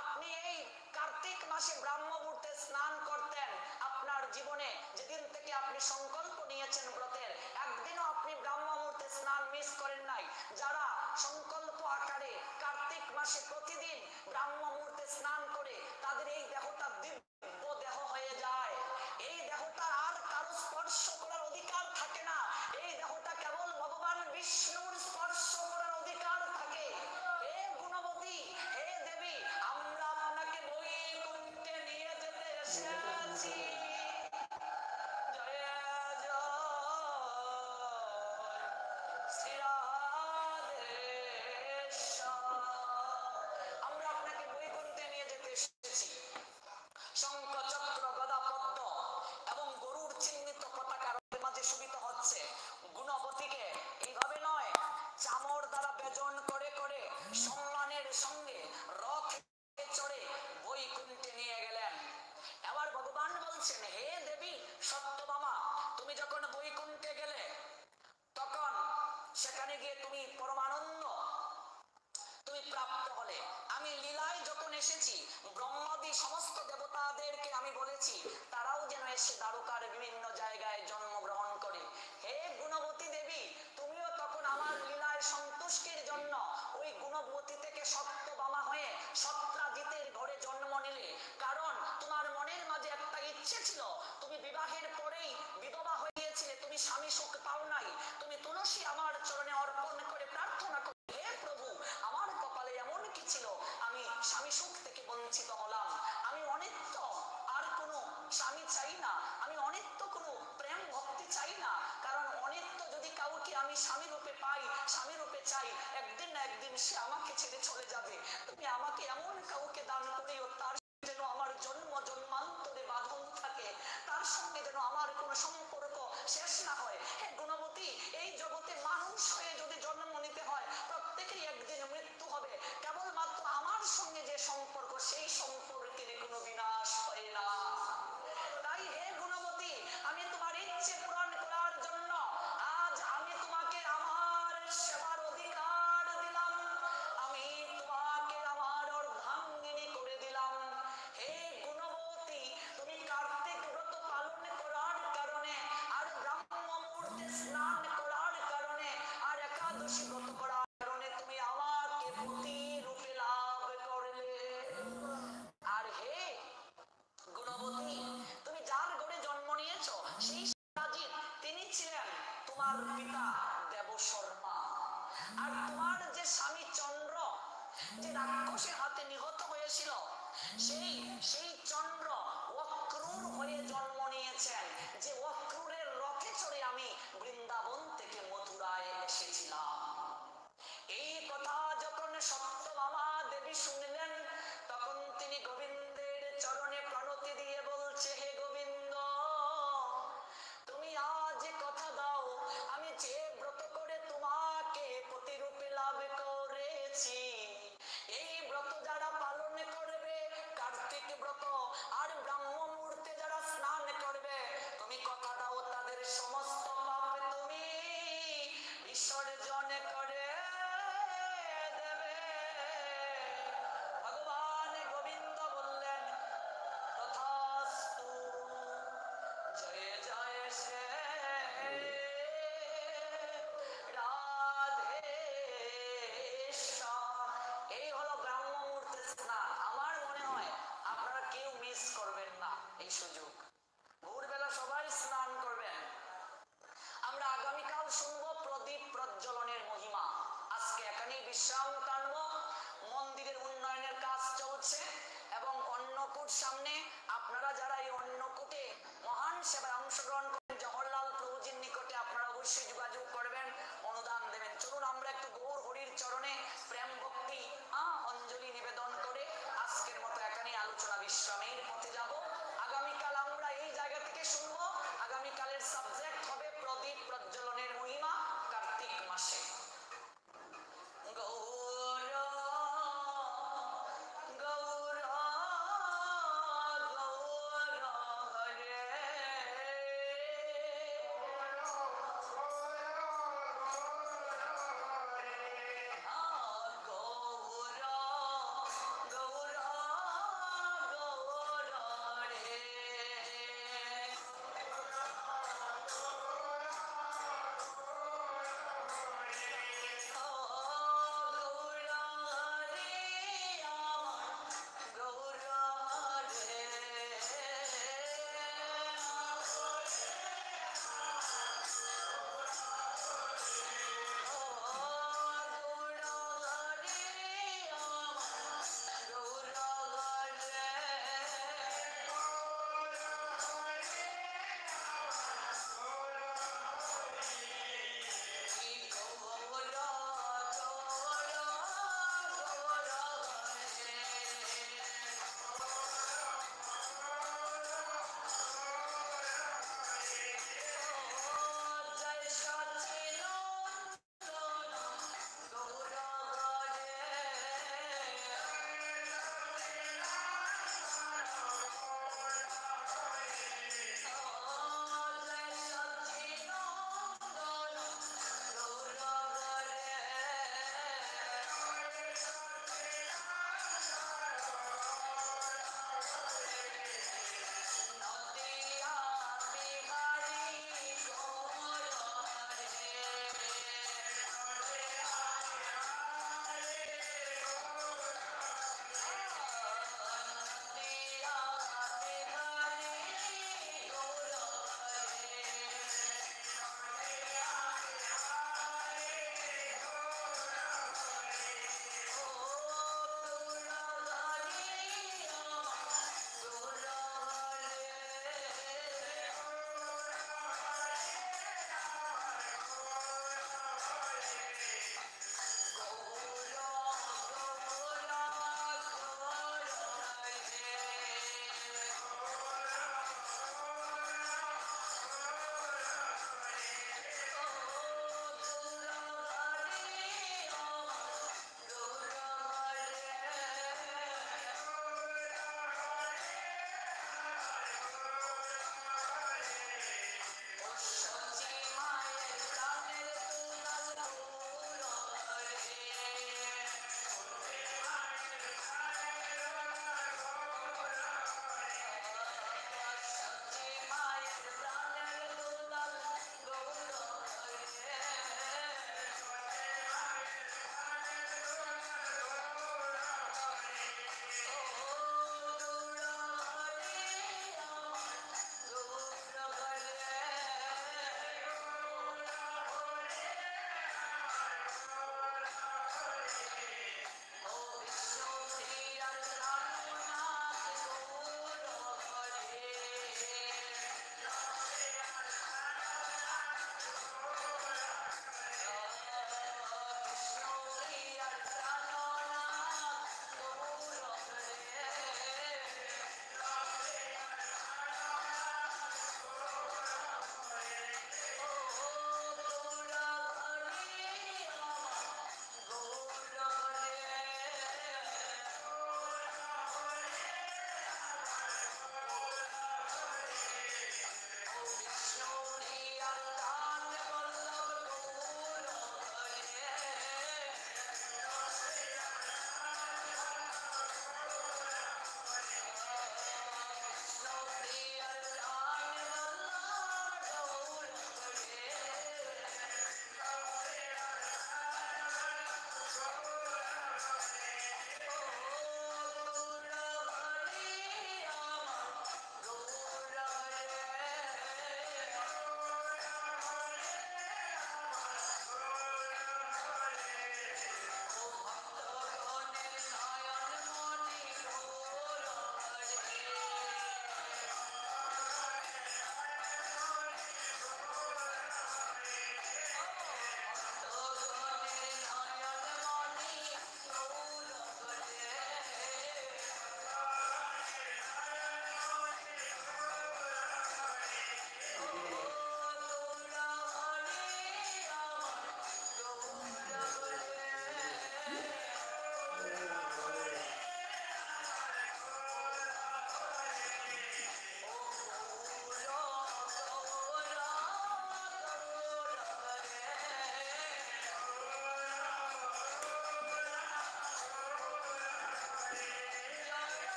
আপনি এই কার্তিক মাসে ব্রাহ্ম মুহূর্তে স্নান করতেন। আপনার জীবনে যেদিন থেকে আপনি সংকল্প নিয়েছেন ব্রতের, একদিনও আপনি ব্রাহ্ম মুহূর্তে স্নান মিস করেন নাই। যারা সংকল্প আকারে কার্তিক মাসে প্রতিদিন ব্রাহ্ম মুহূর্তে স্নান করে, তাদের এই দেহটা দিব্য দেহ হয়ে যায়। এই দেহটা আর কারো স্পর্শ করার অধিকার থাকে না। এই দেহটা কেবল ভগবান বিষ্ণুর স্পর্শ করার অধিকার থাকে। হে গুণবতী, হে দেবী, আমরা আপনাকে বৈকুণ্ঠে নিয়ে যেতে এসেছি। জয় জয় শ্রীরাধেশ্বর। আমরা আপনাকে বৈকুণ্ঠে নিয়ে যেতে এসেছি। শঙ্খ চক্র গদা পদ্ম এবং গরুর চিহ্নিত পতাকার মাঝে শোভিত হচ্ছে। গুণবতীকে এইভাবে নয়, চামর দ্বারা বেজন করে করে সম্মানের সঙ্গে রথে চড়ে বৈকুণ্ঠে নিয়ে গেলেন। এবার ভগবান বলছেন, হে দেবী সত্যভামা, তুমি যখন বৈকুণ্ঠে গেলে, তখন সেখানে গিয়ে তুমি পরমানন্দ তুমি প্রাপ্ত হলে। আমি লীলায় যখন এসেছি, ব্রহ্মাদি সমস্ত দেবতাদেরকে আমি বলেছি তারাও যেন এসে দ্বারকার বিভিন্ন জায়গায় জন্মগ্রহণ করে। হে গুণবতী দেবী, তুমিও তখন আমার লীলায় সন্তুষ্টির জন্য ওই গুণবতী থেকে সত্যভামা হয়ে সত্রাজিতের ঘরে জন্ম নিলে। কারণ তোমার মনের মাঝে একটা ইচ্ছে ছিল, তুমি বিবাহের পরেই বিধবা হয়েছিলে, তুমি স্বামী সুখ পাও নাই। তুমি তুলসী আমার চরণে অর্পণ করে প্রার্থনা করো, হে প্রভু, আমার কপালে এমন কি ছিল, আমি স্বামী সুখ থেকে বঞ্চিত হলাম। আমি অনিত্য, আর কোনো স্বামী চাই না। আমি অনিত্য কোনো প্রেম ভক্তি চাই না। কারণ অনিত্য যদি কাউকে আমি স্বামী রূপে পাই, স্বামী রূপে চাই, একদিন না একদিন সে আমাকে ছেড়ে চলে যাবে। তুমি আমাকে এমন কাউকে দান করিও, তার যেন আমার জন্ম জন্মান্তরে বাঁধন থাকে, তার সঙ্গে যেন আমার কোনো সম্পর্ক শেষ না হয়। হে গুণবতী, এই জগতে মানুষ হয়ে যদি জন্ম নিতে হয়, প্রত্যেকেরই একদিন মৃত্যু হবে। কেবলমাত্র আমার সঙ্গে যে সম্পর্ক, সেই সম্পর্কের কোনো বিনাশ হয় না। তাই হে গুণবতী, আমি তোমার ইচ্ছে পূরণ করার জন্য আজ আমি তোমাকে আমার সেবার অধিকার দিলাম। আমি তোমাকে আমার অর্ধাঙ্গিনী করে দিলাম। হে গুণবতী, তুমি কার্তিক ব্রত পালন করার কারণে, আর ব্রাহ্ম মুহূর্তে স্নান করার কারণে, আর একাদশী ব্রত করার কারণে তুমি আমাকে পতি রূপে লাভ করলে। আর হে গুণবতী, তুমি যার ঘরে জন্ম নিয়েছো, সেই সত্রাজিৎ, তিনি ছিলেন তোমার পিতা দেবশর্মা। আর তোমার যে স্বামী চন্দ্র, যে রাক্ষসের হাতে নিহত হয়েছিল, সেই চন্দ্র অক্রূর হয়ে জন্ম নিয়েছেন। যে অক্রূরের রথে চড়ে আমি বৃন্দাবন থেকে মথুরায় এসেছিলাম। এই কথা যখন সত্যভামা দেবী শুনলেন, তখন তিনি গোবিন্দের চরণে প্রণতি দিয়ে বলছে, হে গোবিন্দ, তুমি আজ কথা দাও, আমি যে ব্রত করে তোমাকে প্রতিরূপে লাভ করেছি, এই ব্রত যারা পালন করবে, কার্তিক ব্রত আর ব্রাহ্ম মুহূর্তে যারা স্নান করবে, তুমি কথা দাও তাদের সমস্ত পাপ তুমি বিসর্জন করে দেবে। প্রজ্বলনের মহিমা। আজকে এখানেই বিশ্রাম টানব। মন্দিরের উন্নয়নের কাজ চলছে এবং অন্নকূট সামনে। আপনারা যারা এই অন্নকূটে মহান সেবায় অংশগ্রহণ করেন, জওহরলাল প্রভুজির নিকটে আপনারা অবশ্যই যোগাযোগ করবেন, অনুদান দেবেন। চলুন আমরা একটু গৌর হরির চরণে প্রেম ভক্তি অঞ্জলি নিবেদন করে আজকের মতো এখানেই আলোচনা বিশ্রামের পথে যাব। আগামীকাল আমরা এই জায়গা থেকে শুনবো